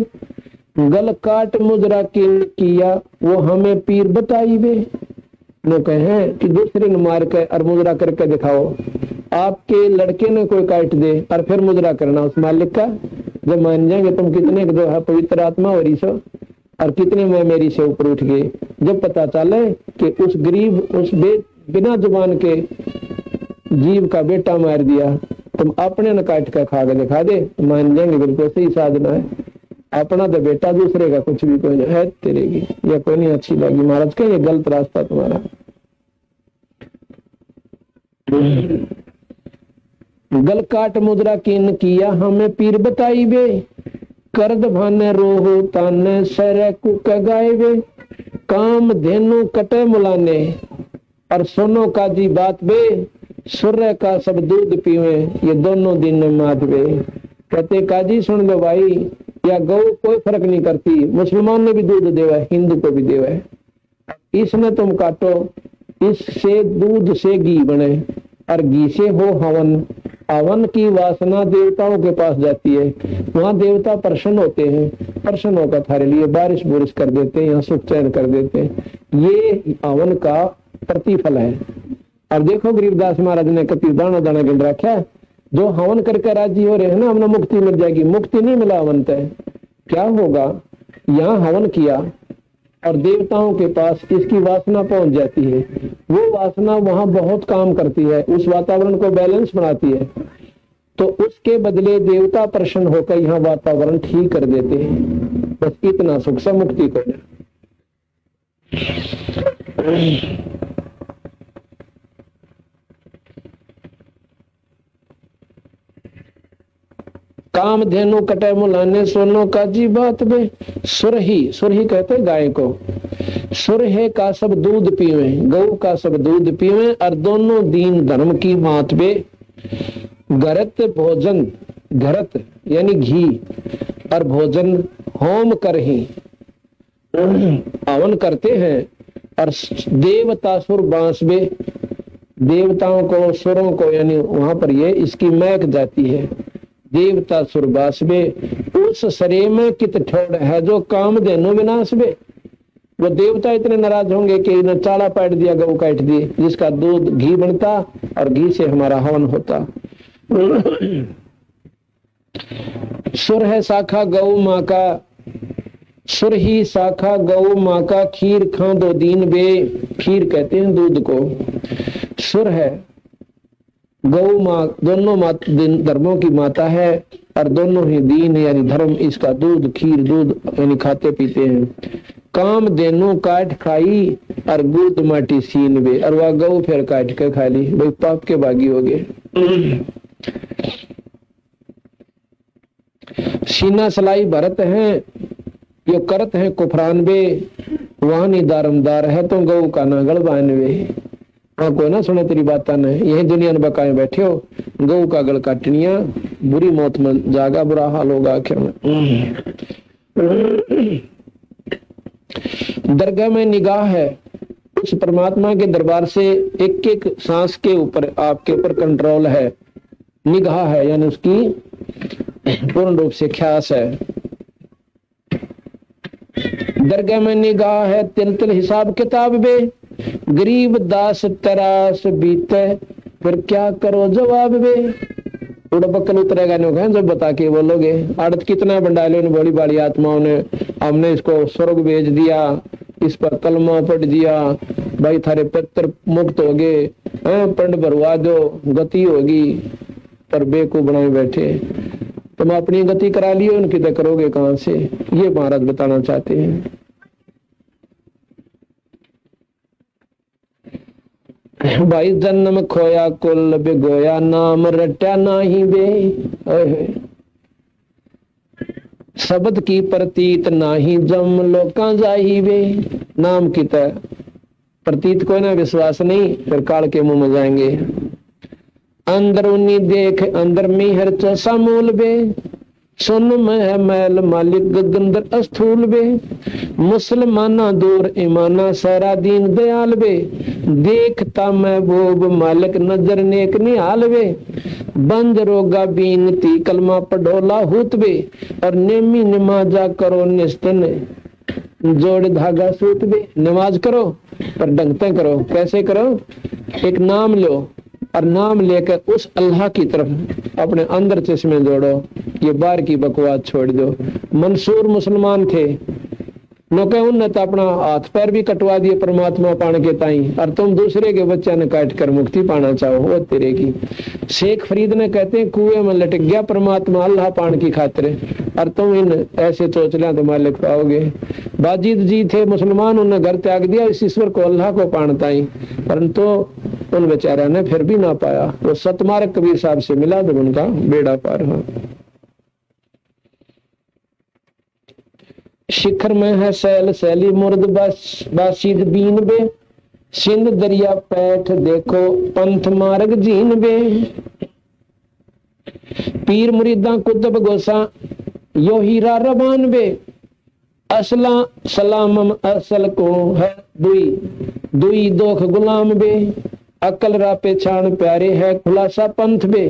गल काट मुजरा किया वो हमें पीर बताई बे। वो कहे कि दूसरे ने मार के और मुजरा करके दिखाओ, आपके लड़के ने कोई काट दे और फिर मुजरा करना उस मालिक का, जब मान जाएंगे तुम कितने जो है पवित्र आत्मा हो रही सो और कितने में मेरी से ऊपर उठ गए। जब पता चले कि उस गरीब उस बिना जुबान के जीव का बेटा मार दिया, तुम अपने न काट कर खा के दिखा दे, मान जाएंगे बिल्कुल सही साधना है। अपना तो बेटा दूसरे का कुछ भी कोई नहीं है तेरे की, या कोई नहीं अच्छी लगी महाराज का, ये गलत रास्ता तुम्हारा। गल काट मुद्रा किन किया हमें पीर बताई बे, करद भाने रोहो ताने सरे कुक गाए बे। काम धेनु कटे मुलाने और सुनो काजी बात बे, सूर्य का सब दूध पीवे ये दोनों दिन में मात बे। कहते काजी सुन लो भाई, या गौ कोई फर्क नहीं करती, मुसलमान ने भी दूध देवा है, हिंदू को भी देवा है। इसमें तुम काटो, इससे दूध से घी बने और घी से हो हवन। हवन की वासना देवताओं के पास जाती है, वहां देवता प्रसन्न होते हैं, प्रसन्न होकर थारे लिए बारिश बुरिश कर देते हैं, यहाँ सुख चैन कर देते हैं। ये हवन का प्रतिफल है। और देखो गरीबदास महाराज ने कति दाना दाना गिन रखा है, जो हवन करके राजी हो रहे हैं ना हमने मुक्ति मिल जाएगी, मुक्ति नहीं मिला हवन तय क्या होगा। यहाँ हवन किया और देवताओं के पास इसकी वासना पहुंच जाती है, वो वासना वहां बहुत काम करती है, उस वातावरण को बैलेंस बनाती है, तो उसके बदले देवता प्रसन्न होकर यहाँ वातावरण ठीक कर देते हैं। बस इतना सुख से मुक्ति को काम धेनु कटे मुलाने सोनो का जी बात बे। सुरही, सुरही कहते गाय को, सुरहे का सब दूध पीवे, गौ का सब दूध पीवे और दोनों दीन धर्म की मात बे। घरत भोजन, घरत यानी घी और भोजन होम कर ही हवन करते हैं और देवता सुर बांस बे। देवताओं को, सुरों को, यानी वहां पर ये इसकी महक जाती है। देवता सुर बासबे उस सरे में कित ठोड़ है जो काम देनो विनाश बे। वो देवता इतने नाराज होंगे कि इन्हें चाड़ा पाट दिया, गऊ काट दी, जिसका दूध घी बनता और घी से हमारा हवन होता। सुर है शाखा गऊ माँ का, सुर ही शाखा गऊ माँ का, खीर खां दो दीन बे। खीर कहते हैं दूध को। सुर है, गऊ माँ, दोनों धर्मों की माता है और दोनों ही दीन यानी धर्म, इसका दूध, खीर दूध यानी खाते पीते हैं। काम देनु काट खाई और गुद माटी सीन बे। और वह गऊ फिर काट के खा ली, भाई पाप के बागी हो गए। सीना सलाई भरत है, यो करत है कुफरान बे। वहां नहीं दारमदार है तो गऊ का ना गल बानवे। हाँ कोई ना सुने तेरी बात ने, यही दुनिया में बकाए बैठे हो, गऊ का गल काटनिया, बुरी मौत में जागा, बुरा हाल होगा आखिर में। दरगाह में निगाह है, उस परमात्मा के दरबार से एक एक सांस के ऊपर आपके ऊपर कंट्रोल है। निगाह है यानी उसकी पूर्ण रूप से ख्यास है। दरगाह में निगाह है, तिल तिल हिसाब किताब बे। गरीब दास तरास बीते, फिर क्या करो जवाब बे। उड़ा बक्कल उतरेगा नहीं जब बता के बोलोगे। आड़त कितना बंडाले बड़ी बड़ी आत्माओं ने, हमने इसको स्वर्ग भेज दिया, इस पर कलमा पढ़ दिया, भाई थारे पितर मुक्त हो गए, पंड भरवा दो, गति होगी। पर बेकूफ बनाए बैठे, तुम अपनी गति करा लियो, उनकी तो करोगे कहां से, ये महाराज बताना चाहते हैं। भाई जन्म खोया कुल बिगोया, नाम रट्या नाही बे। शब्द की प्रतीत नाही जम लोकां जाही बे। नाम की तरह प्रतीत कोई ना विश्वास नहीं, फिर काल के मुंह में जाएंगे। अंदरूनी देख अंदर में हर चौसा मूल बे। सुन में है मैल मालिक गगंदर अस्थूल बे। मुसलमाना दूर ईमाना सारा दीन दयाल बे। देखता महबूब मालिक नजर नेक निहाल बे। बंद रोगा बीनती कलमा पढ़ोला हुत बे। और नेमी नमाजा करो निस्तन जोड़ धागा सूत बे। नमाज करो पर ढंगते करो। कैसे करो? एक नाम लो और नाम लेकर उस अल्लाह की तरफ अपने अंदर चश्मे जोड़ो। ये बाहर की बकवास छोड़ दो। मंसूर मुसलमान थे, नौके उनने तो अपना हाथ पैर भी कटवा दिए परमात्मा पाने के ताई, और तुम दूसरे के बच्चा ने काट कर मुक्ति पाना चाहो, वो तेरे की। शेख फरीद ने कहते हैं कुएं में लटक गया परमात्मा अल्लाह पान की खातिर, और तुम इन ऐसे चोचलियां तो मालिक पाओगे। बाजिद जी थे मुसलमान, उन्होंने घर त्याग दिया इस ईश्वर को अल्लाह को पानता ही, परंतु उन बेचारा ने फिर भी ना पाया। वो सतमार्ग कबीर साहब से मिला तो उनका बेड़ा पार हुआ। शिखर में है सैल सैली मुर्द बाशिद बीन बे। सिंध दरिया पैठ देखो पंथ मार्ग जीन बे। पीर मुरीदा कुतुब गोसा यो हीरा रबान बे। असला सलामम असल को है दुई दुई दोख गुलाम बे। अकल रा पेछान प्यारे है खुलासा पंथ बे।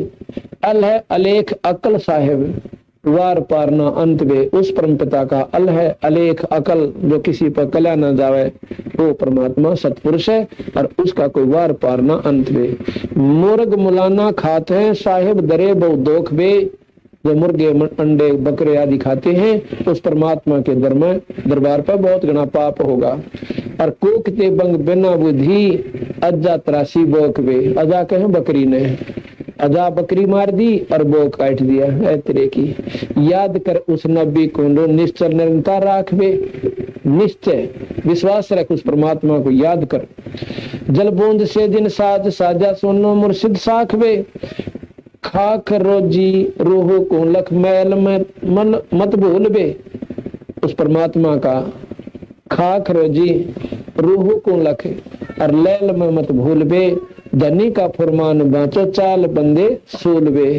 अल है अलेख अकल साहेब वार पार ना अंत बे। उस परम पिता का अल है अलेख अकल जो किसी पर कल्या न जावे, वो परमात्मा सतपुरुष है और उसका कोई वार पार ना अंत बे। मुर्ग मुलाना खाते हैं साहेब दरे बहु दोख बे। जो मुर्गे अंडे बकरे आदि खाते हैं उस परमात्मा के दरबार पर बहुत घना पाप होगा। और कूकते बंग बिना बुद्धि अज्जा त्रासी बोक बे। अजा कहे बकरी ने, अजा बकरी मार दी और बो काट दिया है तेरे की। याद कर उस नबी को निश्चय निरंतर राख बे। निश्चय विश्वास रख उस परमात्मा को याद कर। जल बूंद से दिन साज साजा सोनो मुर्शिद साख बे। खाक रोजी रूह को लख मैल में मन मत भूल बे। उस परमात्मा का खाक रोजी रूह को लख और लैल में मत भूल बे। धनी का फरमान बाँचो चाल बंदे सूल बे।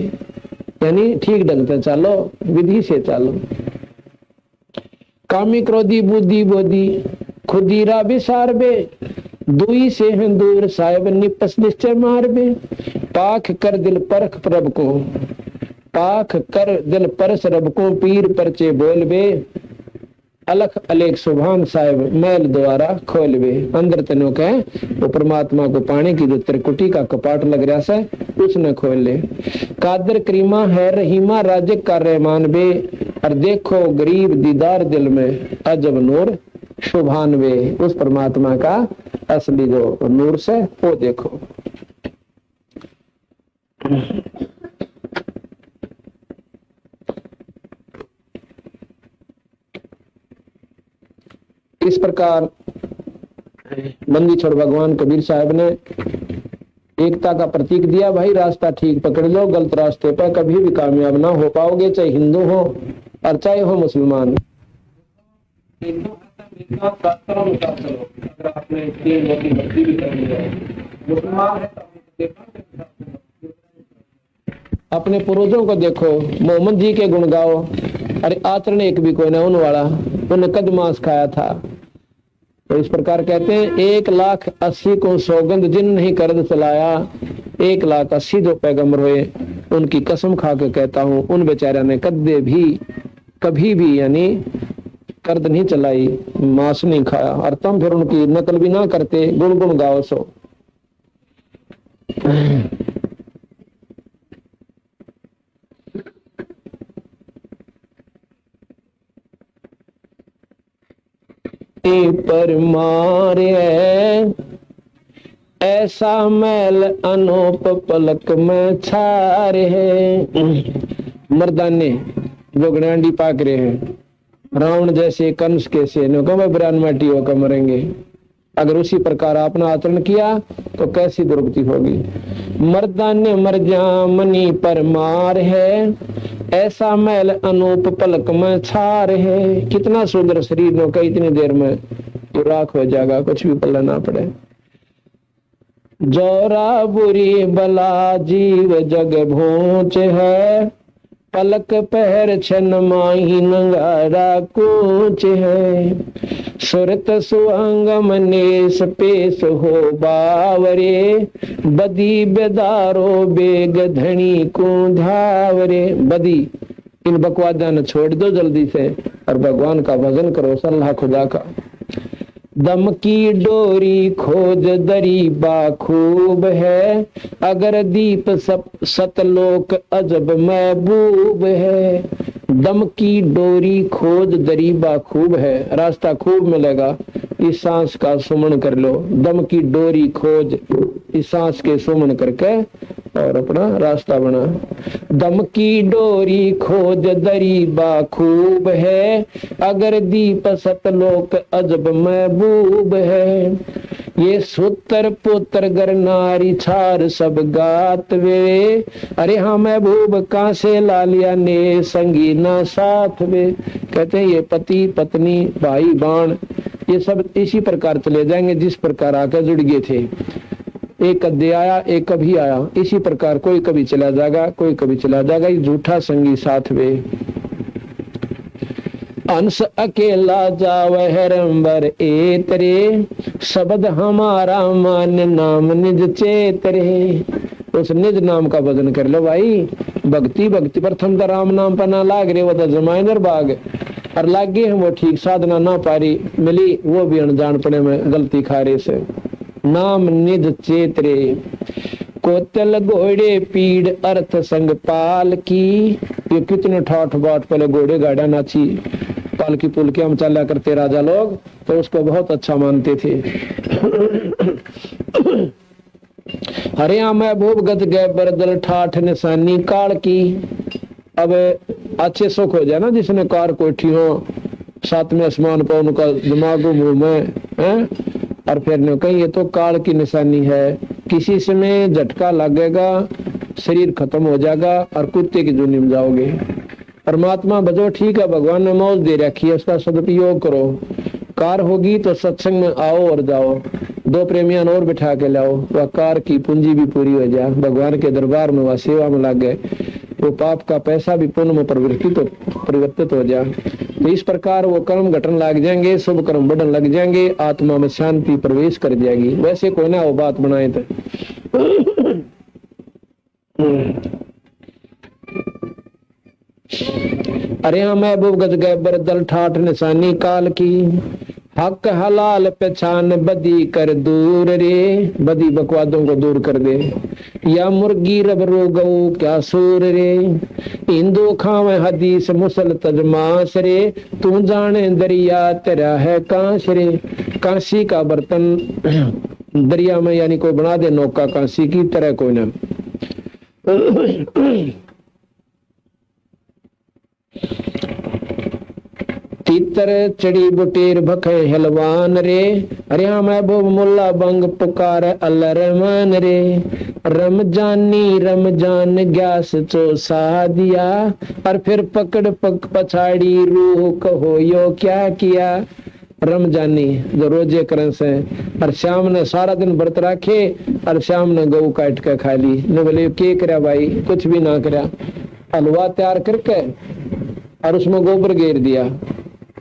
यानी ठीक ढंग से चालो, विधि से चालो। कामी क्रोधी बुद्धि बोधी खुदीरा विसार बे। दुई से हैं दूर साहेब निपस निश्चय मारबे। पाख कर दिल परख प्रभ को, पाख कर दिल परस रब को, पीर परचे बोलबे। अलख अलेख सुभान साहेब मैल द्वारा खोलवे। अंदर तेनो कहे वो परमात्मा को पाने की जो त्रिकुटी का कपाट लग रहा है उसने खोल ले। कादर करीमा है रहीमा राजक का रहमान बे। और देखो गरीब दीदार दिल में अजब नूर शुभान वे। उस परमात्मा का असली जो नूर से वो देखो। इस प्रकार बंदी छोड़ भगवान कबीर साहब ने एकता का प्रतीक दिया। भाई रास्ता ठीक पकड़ लो, गलत रास्ते पर कभी भी कामयाब ना हो पाओगे, चाहे हिंदू हो और चाहे हो मुसलमान। अगर आपने तीन रोटी भक्ति भी करनी है, मुसलमान है तो अपने पूर्वजों को देखो, मोहम्मद जी के गुण गाओ। अरे आचरण एक भी कोई ना उन वाला, उन्हें कद मांस खाया था। तो इस प्रकार कहते हैं 1,80,000 को सौगंध जिन नहीं कर्द चलाया। 1,80,000 जो पैगंबर हुए उनकी कसम खा के कहता हूं उन बेचारियों ने कदे भी कभी भी यानी कर्द नहीं चलाई, मांस नहीं खाया। और तुम फिर उनकी नकल भी ना करते, गुण गुण गाओ सो। पर मारे ऐसा मैल अनूप पलक में छारे है। मर्दाने जोगड़ांडी पाक रहे हैं रावण जैसे, कंस कैसे ब्रान माटी होकर मरेंगे। अगर उसी प्रकार आपने आचरण किया तो कैसी दुर्गति होगी। मर्दाने मर जा मनी पर मार है, ऐसा मैल अनूप पलक में छार है। कितना सुंदर शरीर नो का इतनी देर में तो राख हो जाएगा, कुछ भी पल्ला ना पड़े। जोरा बुरी बला जीव जग भोच है, पलक पहर छन माही नंगारा कूच है। सुरत सुअंगम नेस पेश हो बावरे, बदी बेदारो बेग धनी को धावरे। बदी इन बकवादा न छोड़ दो जल्दी से और भगवान का भजन करो सल्लाह खुदा का। दम की डोरी खोज दरी बाखूब है, अगर दीप सतलोक अजब महबूब है। दम की डोरी खोज दरी बाखूब है, रास्ता खूब मिलेगा, इस सांस का सुमन कर लो। दम की डोरी खोज, इस सांस के सुमन करके और अपना रास्ता बना। दम की डोरी खोज दरी बाखूब है, अगर दीप सतलोक अजब महबूब है। ये सूत्र पुत्र गर नारी छार सब गात वे, अरे हाँ महबूब कहाँ से ला लिया ने संगी ना साथ वे। कहते हैं ये पति पत्नी भाई बाण ये सब इसी प्रकार चले जाएंगे जिस प्रकार आकर जुड़ गए थे। एक कद्दे आया एक कभी आया, इसी प्रकार कोई कभी चला जाएगा कोई कभी चला जाएगा। ये झूठा संगी साथ वे। अंश अकेला जावे हरंबर एतरे, शब्द हमारा मान नाम निज चेतरे। उस निज नाम का भजन कर लो भाई। भक्ति भक्ति प्रथम तो राम नाम पर ना लाग रहे, वो तो जमाइनर बाग और लागे हम वो ठीक साधना ना पारी मिली, वो भी अनजान पड़े में गलती खा रहे से। नाम निज चेतरे कोतल घोड़े पीड़ अर्थ संग पाल की। ये कितने ठाठ बाट पहले घोड़े गाड़ा नाची पाल की पुल के हम चला करते राजा लोग, तो उसको बहुत अच्छा मानते थे। हरिया महबूब गद गए बरदल ठाठ निशानी काल की। अब अच्छे सुख हो जाए ना जिसने कार कोठी हो, सातवें आसमान पर उनका दिमाग मुंह में है, और फिर ने कहीं ये तो काल की निशानी है, किसी समय झटका लगेगा शरीर खत्म हो जाएगा और कुत्ते की जूनी में जाओगे। परमात्मा बजो ठीक है, भगवान ने मौज दे रखी है, उसका सदुपयोग करो। कार होगी तो सत्संग में आओ और जाओ, दो प्रेमियां और बिठा के लाओ, वह कार की पूंजी भी पूरी हो जाए। भगवान के दरबार में वह सेवा में लग गए, वो पाप का पैसा भी पुण्य में परिवर्तित हो जाए। तो इस प्रकार वो कर्म घटन लग जाएंगे, शुभ कर्म बढ़न लग जाएंगे, आत्मा में शांति प्रवेश कर जाएगी। वैसे कोई ना वो बात बनाए तो अरे हाँ महबूब गज गैबर दल ठाठ निशानी काल की, हक हलाल पहचान बदी कर दूर रे, बदी बकवादों को दूर कर दे। या मुर्गी रब रो गऊ क्या सूर रे, हिंदू खावे हदीस मुसल तजमास रे, तू जाने दरिया तेरा है कांस रे। कांसी का बर्तन दरिया में यानी कोई बना दे नौका कांसी की तरह कोई ना। तीतर चढ़ी बुटेर भखे हलवान रे, अरे हाँ महबूब मुल्ला बंग पुकार अल्लाह रहमान रे। रमजान ग्यास चौसा दिया, और फिर पकड़ पछाड़ी रूह कहो यो क्या किया। रमजानी जो रोजे करन से, और शाम ने सारा दिन व्रत रखे और शाम ने गऊ काट के खा ली। ने बोले के करा भाई, कुछ भी ना करा, हलवा तैयार करके और उसमें गोबर घेर दिया।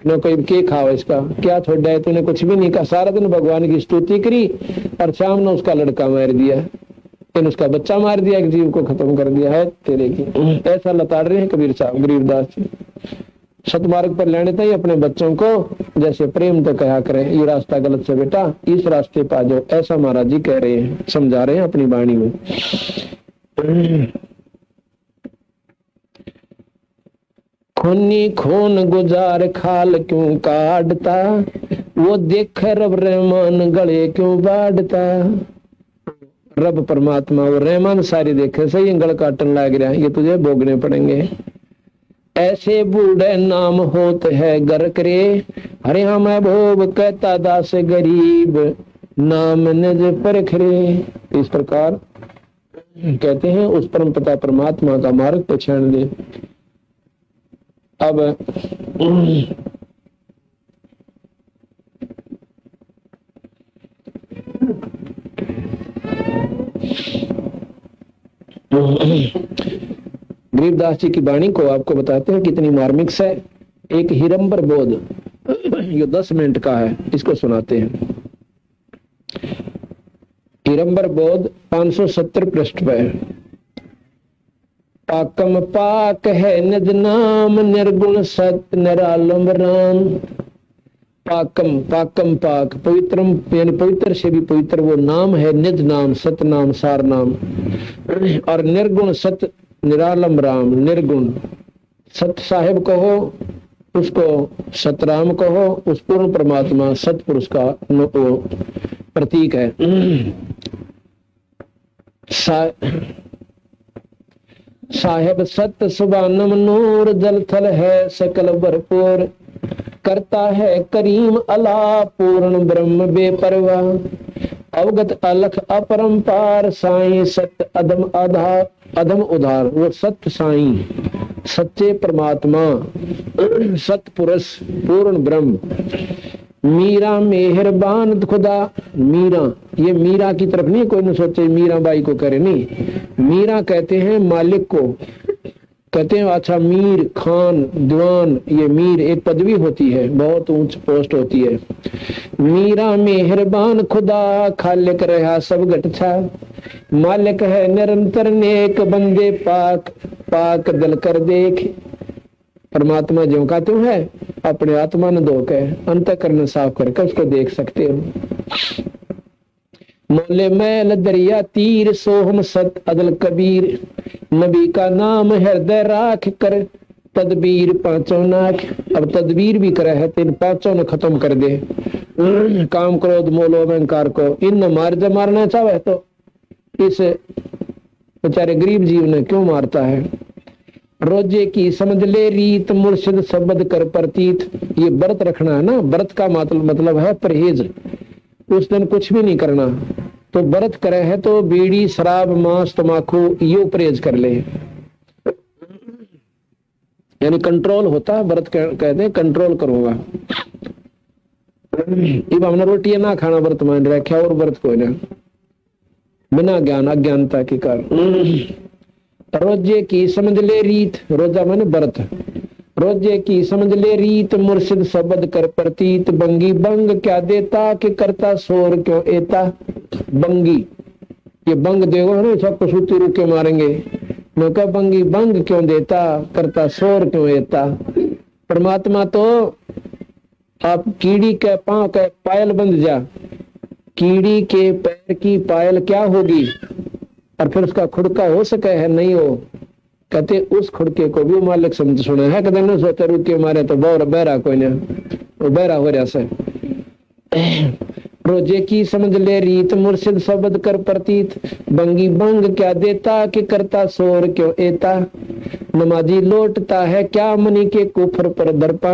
न कोई के खाओ इसका क्या छोड़ा है, तूने कुछ भी नहीं कहा, सारा दिन भगवान की स्तुति करी और शाम ने उसका लड़का मार दिया, फिर उसका बच्चा मार दिया, एक जीव को खत्म कर दिया है तेरे की। ऐसा लताड़ रहे हैं कबीर साहब गरीबदास जी। सतमार्ग पर लेने तक अपने बच्चों को जैसे प्रेम तो कहा करें, ये रास्ता गलत से बेटा इस रास्ते पा जाओ, ऐसा महाराज जी कह रहे हैं, समझा रहे हैं अपनी वाणी में। खूनी खून गुजार खाल क्यों काटता, वो देख रब रहमान गले क्यों बाढ़ता। रब परमात्मा वो रहमान सारी देखे, सही गल काटन लग रहा है, ये तुझे भोगने पड़ेंगे। ऐसे बूढ़े नाम होत है गर करे, अरे हाँ महबूब कहता दास गरीब नाम निज पर खरे। इस प्रकार कहते हैं उस परम पिता परमात्मा का मार्ग पहचान ले। अब गरीबदास जी की वाणी को आपको बताते हैं कितनी मार्मिक है। एक हिरंबर बोध, ये 10 मिनट का है, इसको सुनाते हैं। हिरंबर बोध 570 पृष्ठ पे। पाकम पाक है निज नाम, निर्गुण सत्य निरालंब राम। पाकम पाकम पाक पवित्रम, यानी पवित्र से भी पवित्र वो नाम है, निज नाम सत नाम सार नाम। और निर्गुण सत्य निरालंब राम, निर्गुण सत्य साहिब कहो उसको, सतराम कहो उस पूर्ण परमात्मा सतपुरुष का प्रतीक है। साहेब सत्य सुबानम नूर, जल थल है सकल भरपूर। करता है करीम अला पूर्ण ब्रह्म बेपरवाह। अवगत अलख अपरंपार, साईं सत्य अधम आधार अधम उधार। वो सत्य साईं सच्चे परमात्मा सतपुरुष पूर्ण ब्रह्म। मीरा मेहरबान खुदा। मीरा, ये मीरा की तरफ नहीं, कोई न सोचे मीरा बाई को करे, नहीं। मीरा कहते हैं मालिक को, कहते हैं अच्छा मीर खान दीवान, ये मीर एक पदवी होती है, बहुत ऊंच पोस्ट होती है। मीरा मेहरबान खुदा, खालिक रहा सब गटछा। मालिक है निरंतर नेक, बंदे पाक पाक दिल कर देख। परमात्मा ज्यों का तुम है, अपने आत्मा ने धो के अंतःकरण साफ करके उसको देख सकते हो। मोले मैल दरिया तीर, सोहम सत अदल कबीर। नबी का नाम हृदय राख कर, तदबीर पांचों नाख। अब तदबीर भी करे है, तीन पांचों ने खत्म कर दे। काम क्रोध मोल अहंकार को इन मार दे, मारना चाहे तो इस बेचारे गरीब जीव ने क्यों मारता है। रोजे की समझ ले रीत, मुर्शिद शब्द कर प्रतीत। ये व्रत रखना है ना, व्रत का मतलब है परहेज। उस दिन कुछ भी नहीं करना, तो व्रत करे है तो बीड़ी शराब मांस तमाकू यो परहेज कर ले, यानी कंट्रोल होता है। व्रत कहते हैं कंट्रोल करूंगा। अब हमने रोटी ना खाना व्रत मान रखा, और व्रत कोई ना, बिना ज्ञान अज्ञानता के कारण। रोजे की समझ ले रीत, रोजा माने व्रत। रोजे की समझ ले रीत मुर्शिद शब्द कर प्रतीत बंगी बंग क्या देता कि करता शोर क्यों एता। बंगी ये बंग देगा ना सबको सूती रुक के मारेंगे। मैं कहा बंगी बंग क्यों देता करता शोर क्यों एता। परमात्मा तो आप कीड़ी के पांव के पायल बंध जा, कीड़ी के पैर की पायल क्या होगी और फिर उसका खुड़का हो सके है नहीं हो। कहते उस खुड़के को भी मालिक समझ सुने है कदम न सोते रुक के मारे तो बहुत बहरा कोई ना वो बहरा हो रहा से। रोजे की समझ ले रीत मुर्शिद शब्द कर प्रतीत बंगी बंग क्या देता कि करता शोर क्यों एता। नमाजी लौटता है क्या मनी के कुफर पर दरपा।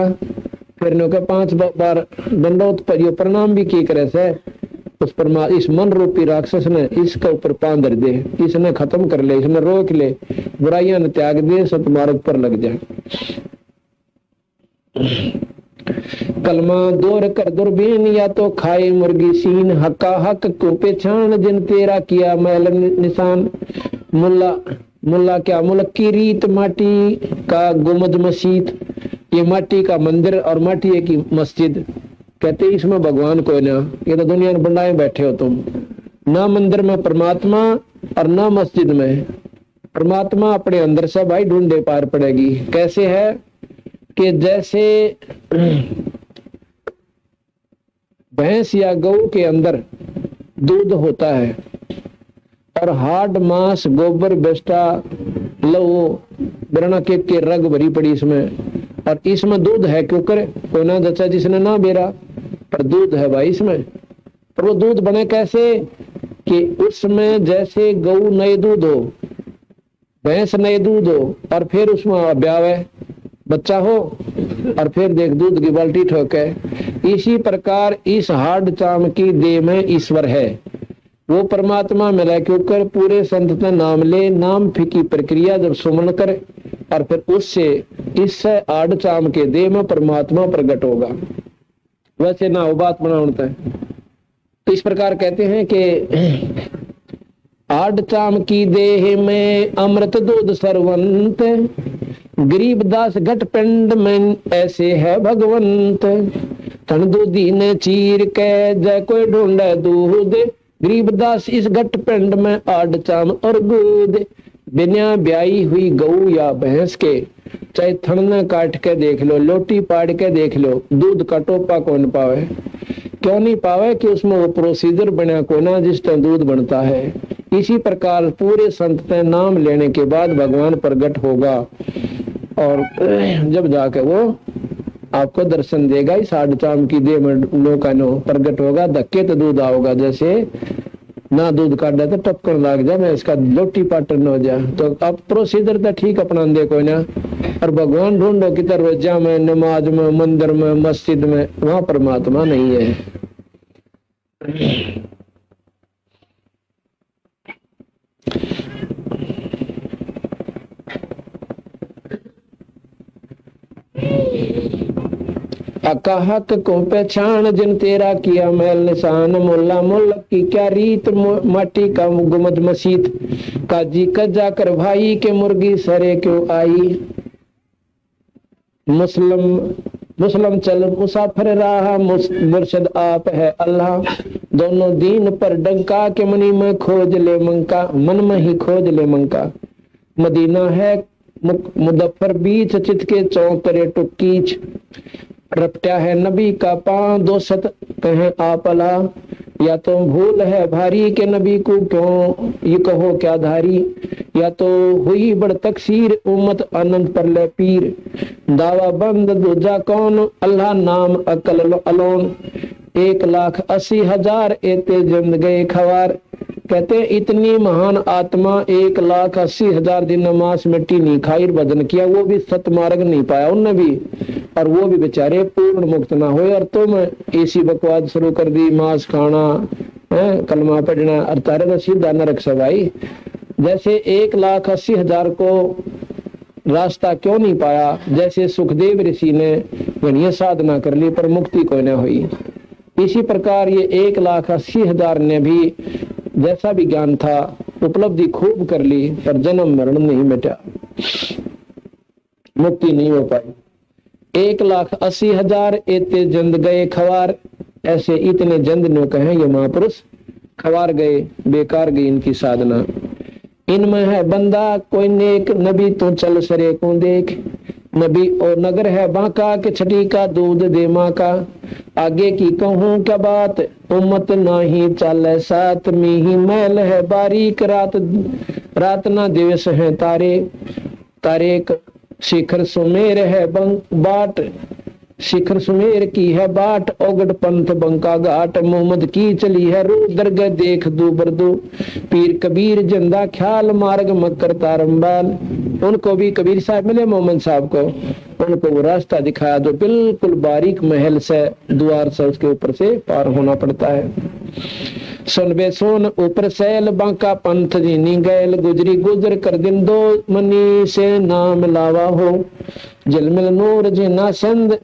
फिर नो के 5 बार दंडोत पर यो प्रणाम भी की करे से उस इस मन रूपी राक्षस ने इसके ऊपर पांव धर दे, इसने खत्म कर ले, इसने रोक ले, बुराइयां ने त्याग दे, सतमार्ग पर लग जाए। कलमा दूर कर दुर्बीन या तो खाए मुर्गी सीन हक्का हक को पहचान जिन तेरा किया मैल निशान। मुल्ला क्या मुल्क की रीत माटी का गुमज मस्जिद, ये माटी का मंदिर और माटी की मस्जिद। कहते इसमें भगवान कोई ना, ये तो दुनिया में बनाए बैठे हो तुम। ना मंदिर में परमात्मा और ना मस्जिद में। परमात्मा अपने अंदर से भाई ढूंढे पार पड़ेगी। कैसे है कि जैसे भैंस या गऊ के अंदर दूध होता है और हाड मांस गोबर बेस्टा लहू बिरना के रग भरी पड़ी इसमें, और इसमें दूध है क्यों करे कोई ना जचा जिसने ना बेरा, पर दूध है भाई इसमें। पर वो दूध बने कैसे कि उसमें जैसे गऊ नए दूध हो, भैंस नए दूध हो और फिर उसमें ब्याह है बच्चा हो और फिर देख दूध की बाल्टी ठोके। इसी प्रकार इस हाड चाम की देह में ईश्वर है, वो परमात्मा मिला के ऊपर पूरे संत का नाम ले, नाम फिकी प्रक्रिया जब सुमन करे और फिर उससे इससे आड़ चाम के देह में परमात्मा प्रकट होगा। वैसे ना वो बात बनाता है। तो इस प्रकार कहते हैं कि आड़ चाम की देह में अमृत दूध सरवंत गरीब दास घट पिंड में ऐसे है भगवंत। तन दूधी ने चीर के जय कोई ढूंढे दूध गरीब दास इस घट पिंड में आड़ चाम और दूध। बिना ब्याई हुई गऊ या भैंस के चाहे थन काट के देख लो, लोटी पाड़ के देख लो, दूध का टोपा कौन पावे। क्यों नहीं पावे कि उसमें वो प्रोसीजर बना को ना जिस तरह दूध बनता है। इसी प्रकार पूरे संत के नाम लेने के बाद भगवान प्रकट होगा और जब जाके वो आपको दर्शन देगा। इस आड़ चाम की देह में नो का नो प्रकट होगा। धक्के तो दूध आओगा, जैसे ना दूध काट तो टपकन लग जाए, मैं इसका लोटी पाटन हो जाए। तो अब प्रोसीजर तो ठीक अपना दे कोई ना, और भगवान ढूंढो किधर रोजा में, नमाज में, मंदिर में, मस्जिद में, वहां परमात्मा नहीं है। हक को पहचान जिन तेरा किया मैल निशान। मुल्ला मुल्क की क्या रीत माटी का गुमद मसीत काजी कजा कर भाई के मुर्गी सरे क्यों आई। मुस्लिम चल मुसाफिर राह मुर्शद आप है अल्लाह। दोनों दीन पर डंका के मनी में खोज ले मंका, मन में ही खोज ले मंका। मदीना है मुदफ्फर बीच चित के चौतरे टुकीच। रपटा है नबी का पांव दो सत कहे आपला। या तो भूल है भारी के नबी को क्यों ये कहो क्या धारी। या तो हुई बड़ तकसीर उम्मत आनंद पर ले पीर। दावा बंद दूजा कौन अल्लाह नाम अकल अलोन। 1,80,000 एते जिंद गए खवार। कहते इतनी महान आत्मा 1,80,000 दिन नमाज मिट्टी नहीं खाई, भजन किया, वो भी सतमार्ग नहीं पाया उनने भी, और वो भी बेचारे पूर्ण मुक्त ना हुए। और तुम ऐसी बकवास शुरू कर दी, मांस खाना है, कलमा पढ़ना, और तारे तो सीधा नरक से भाई। जैसे 1,80,000 को रास्ता क्यों नहीं पाया, जैसे सुखदेव ऋषि ने घनी साधना कर ली पर मुक्ति कोई न हुई। इसी प्रकार ये 1,80,000 ने भी जैसा भी ज्ञान था उपलब्धि खूब कर ली, पर जन्म मरण नहीं मिटा, मुक्ति नहीं हो पाई। 1,80,000 एते जंद गए खवार। ऐसे इतने जंद नो कहे ये महापुरुष खवार गए, बेकार गई इनकी साधना। इनमें है बंदा कोई नेक, नबी तो चल सरे को देख। नबी और नगर है बांका के छठी का दूध दे माँ का। आगे की कहूँ क्या बात, उम्मत नाही चाले साथ। मीही मैल है बारीक, रात रात ना दिवस है तारे। तारेक शिखर सुमेर है बाट, शिखर सुमेर की है बाट। ओगड पंथ बंका घाट, मोहम्मद की चली है रू। दरगह देख दो बरदो, पीर कबीर जिंदा ख्याल। मार्ग मक्कर तारम्बाल। उनको भी कबीर साहब मिले, मोहम्मद साहब को। उनको वो रास्ता दिखाया जो बिल्कुल बारीक महल से, द्वार से उसके ऊपर से पार होना पड़ता है। सुन बे सोन ऊपर सैल, बांका पंथ जीनी गैल। गुजरी गुजर कर दिन दो, मनी से नाम लावा हो। जलमिल नूर जिना संद,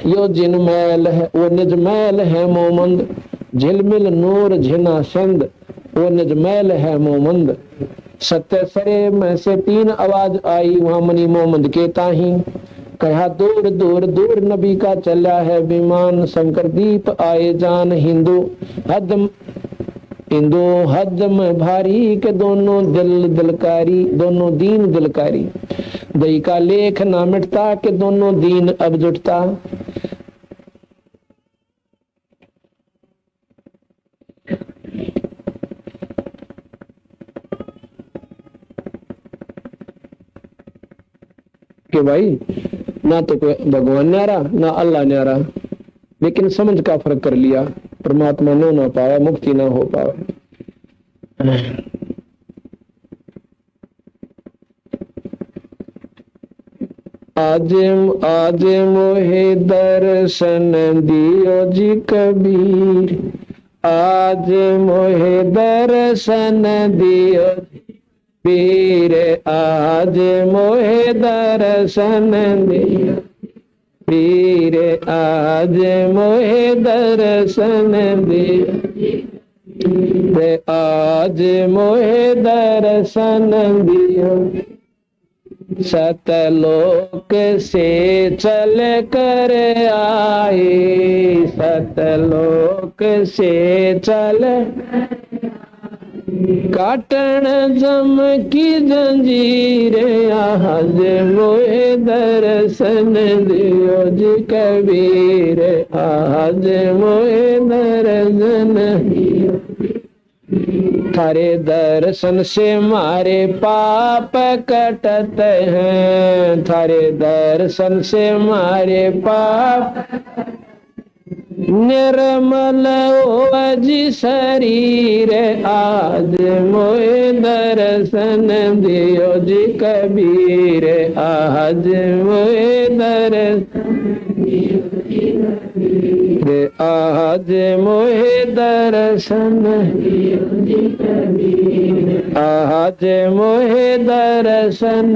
यो जिन मैल है वो निज मैल है मोमंद। झिलमिल नूर झिना संद, वो निज मैल है मोमंद। सत्य सरे में से 3 आवाज आई, वहां मनी मोहम्मद के ताही। कहा दूर दूर दूर नबी का चला है विमान। शंकर दीप आए जान, हिंदू हद में भारी के दोनों दिल दिलकारी। दोनों दीन दिलकारी, दई का लेख ना मिटता के दोनों दीन अब जुटता। कि भाई ना तो कोई भगवान न्यारा ना अल्लाह न्यारा, लेकिन समझ का फर्क कर लिया। परमात्मा नो ना पावे, मुक्ति ना हो पावे। आज मोहे दर्शन दियो जी कबीर। आज मोहे दर्शन दियो पीर। आज मोहे दर्शन दियो पीर। आज मोहे दर्शन दियो। आज मोहे दर्शन दियो। सतलोक से चल कर आए। सतलोक से चल काटन जम की जंजीर। आज मोहे दर्शन दियो जी कबीर। आज मोहे दर्शन दियो। थारे दर्शन से मारे पाप कटत हैं। थारे दर्शन से मारे पाप निर्मल जी शरीर। आज मोहे दर्शन दियो जी कबीर। आज मोहे दर्शन आज मोहे दर्शन आज मोहे दर्शन।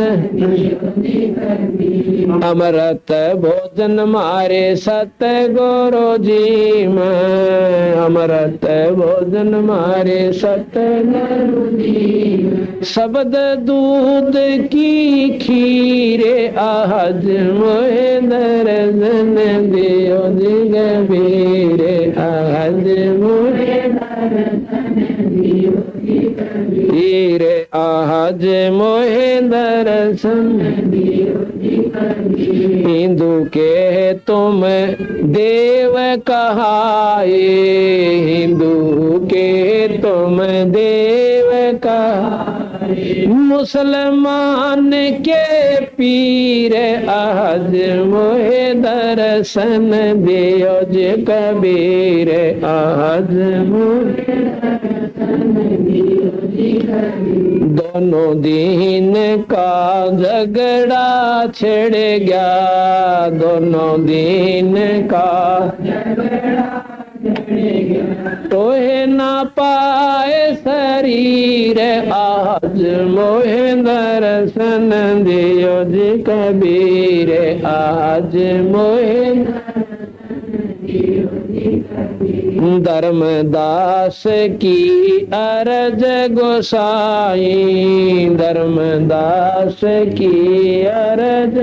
अमृत भोजन मारे सतगुरु जी में। अमृत भोजन मारे सतगुरु जी। शब्द दूध की खीरे। आज मोहे दर्शन दियो जी कबीर। आज मोहे दर्शन दियो जी कबीर। आज मोहे दर्शन दियो जी कबीर। हिंदू के तुम देव कहाए। हिंदू के तुम देव कहाए। मुसलमान के पीर। आज मोहे दर्शन दियो जी कबीर। आज मोहे दर्शन दियो जी कबीर। दोनों दीन का झगड़ा छिड़ गया। दोनों दीन का झगड़ा तोहे ना पाए शरीर। आज मोहे दर्शन दियो जी कबीर। आज मोहे धर्मदास की अरज गोसाई। धर्मदास की अरज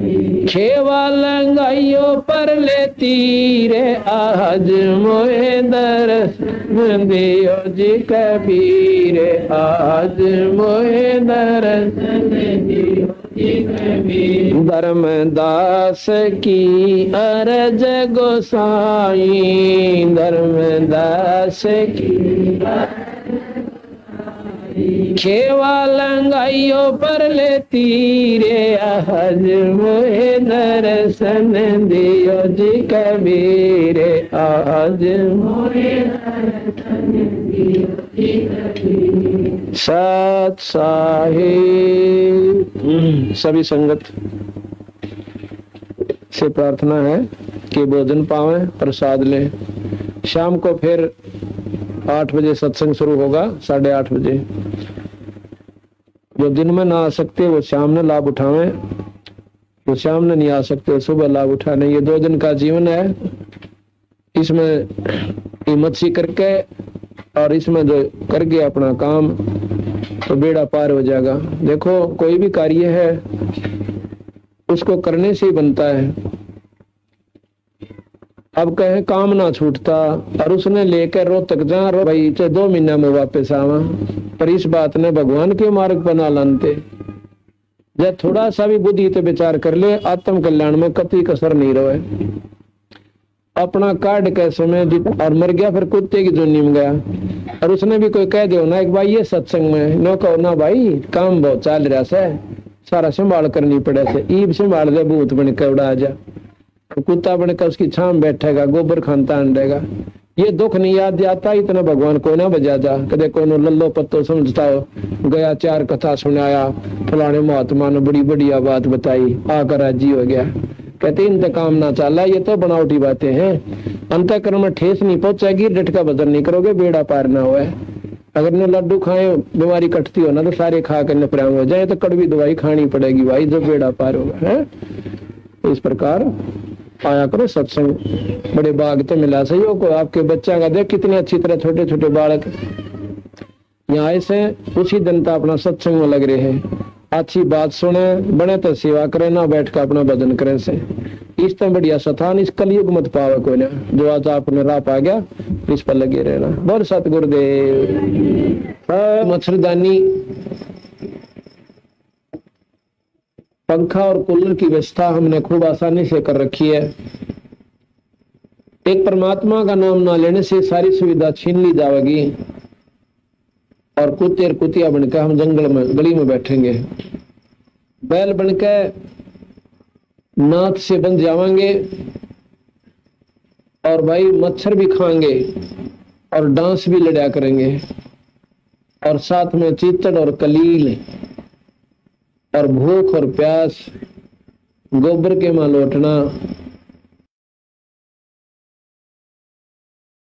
खेवा लंगाइयो पर लेती रे आज मोहे दर्शन दियो जी कबीर, आज मोहे दर्शन दियो जी कबीर। धर्मदास की अरज गोसाई, धर्मदास की खेवा लंगाइयो पर लेती रे आज मोहे दर्शन दियो जी कबीर, आज मोहे दर्शन दियो जी कबीर। सत साहिब सभी संगत से प्रार्थना है कि भोजन पावें, प्रसाद लें। शाम को फिर 8 बजे सत्संग शुरू होगा, 8:30 बजे। जो दिन में ना आ सकते वो शाम में लाभ उठावें, जो शाम में नहीं आ सकते सुबह लाभ उठाने। ये 2 दिन का जीवन है, इसमें हिम्मत सी करके और इसमें जो कर गया अपना काम तो बेड़ा पार हो जाएगा। देखो कोई भी कार्य है उसको करने से ही बनता है। अब कहे काम ना छूटता और उसने लेकर रोहतक जा रो भाई चाहे 2 महीना में वापस आवा, पर इस बात ने भगवान के मार्ग पर ना लानते। जब थोड़ा सा भी बुद्धि तो विचार कर ले, आत्म कल्याण में कतई कसर नहीं रहे। अपना कार्ड के समय और मर गया, फिर कुत्ते की जोनी में गया। और उसने भी कोई कह दो ना एक भाई ये सत्संग में न कहो ना भाई काम बहुत चल रहा से, सारा संभाल करनी पड़े से, ईब संभाल दे भूत बन के उड़ा जा, कुत्ता बनकर उसकी छाम बैठेगा, गोबर खानता अंडेगा। ये दुख नहीं याद आता इतना भगवान को ना बजा जा। कदे को लल्लो पत्तो समझता हो गया, 4 कथा सुनाया, फलाने महात्मा ने बड़ी बढ़िया बात बताई, आकर राजी हो गया। कहते इंतकाम ना चाला, ये तो बनावटी बातें हैं। अंतःकरण में ठेस नहीं पहुंचेगी, डट का भजन नहीं करोगे, बेड़ा पार ना हुआ। अगर ने लड्डू खाए बीमारी कटती हो ना तो सारे खा कर नपराम हो जाए, तो कड़वी दवाई खानी पड़ेगी भाई, जो बेड़ा पार होगा है। इस प्रकार आया करो सत्संग, बड़े बाग तो मिला सहयोग को। आपके बच्चा का देख कितने अच्छी तरह छोटे छोटे बालक यहाँ ऐसे उसी दिन तो अपना सत्संग में लग रहे हैं। अच्छी बात सुने, बने तो सेवा करे, ना बैठ कर अपना भजन करे से। इस तरह बढ़िया स्थान इस कलयुग मत पावे कोई ना। जो आज आपने राह पा गया इस पर लगे रहना। बोल सतगुरुदेव। मच्छरदानी पंखा और कूलर की व्यवस्था हमने खूब आसानी से कर रखी है। एक परमात्मा का नाम ना लेने से सारी सुविधा छीन ली जाएगी और कुत्ते और कुतिया बनकर हम जंगल में गली में बैठेंगे। बैल बनकर नाथ से बन जावांगे और भाई मच्छर भी खाएंगे और डांस भी लड़ा करेंगे और साथ में चीतड़ और कलील और भूख और प्यास, गोबर के मां लौटना,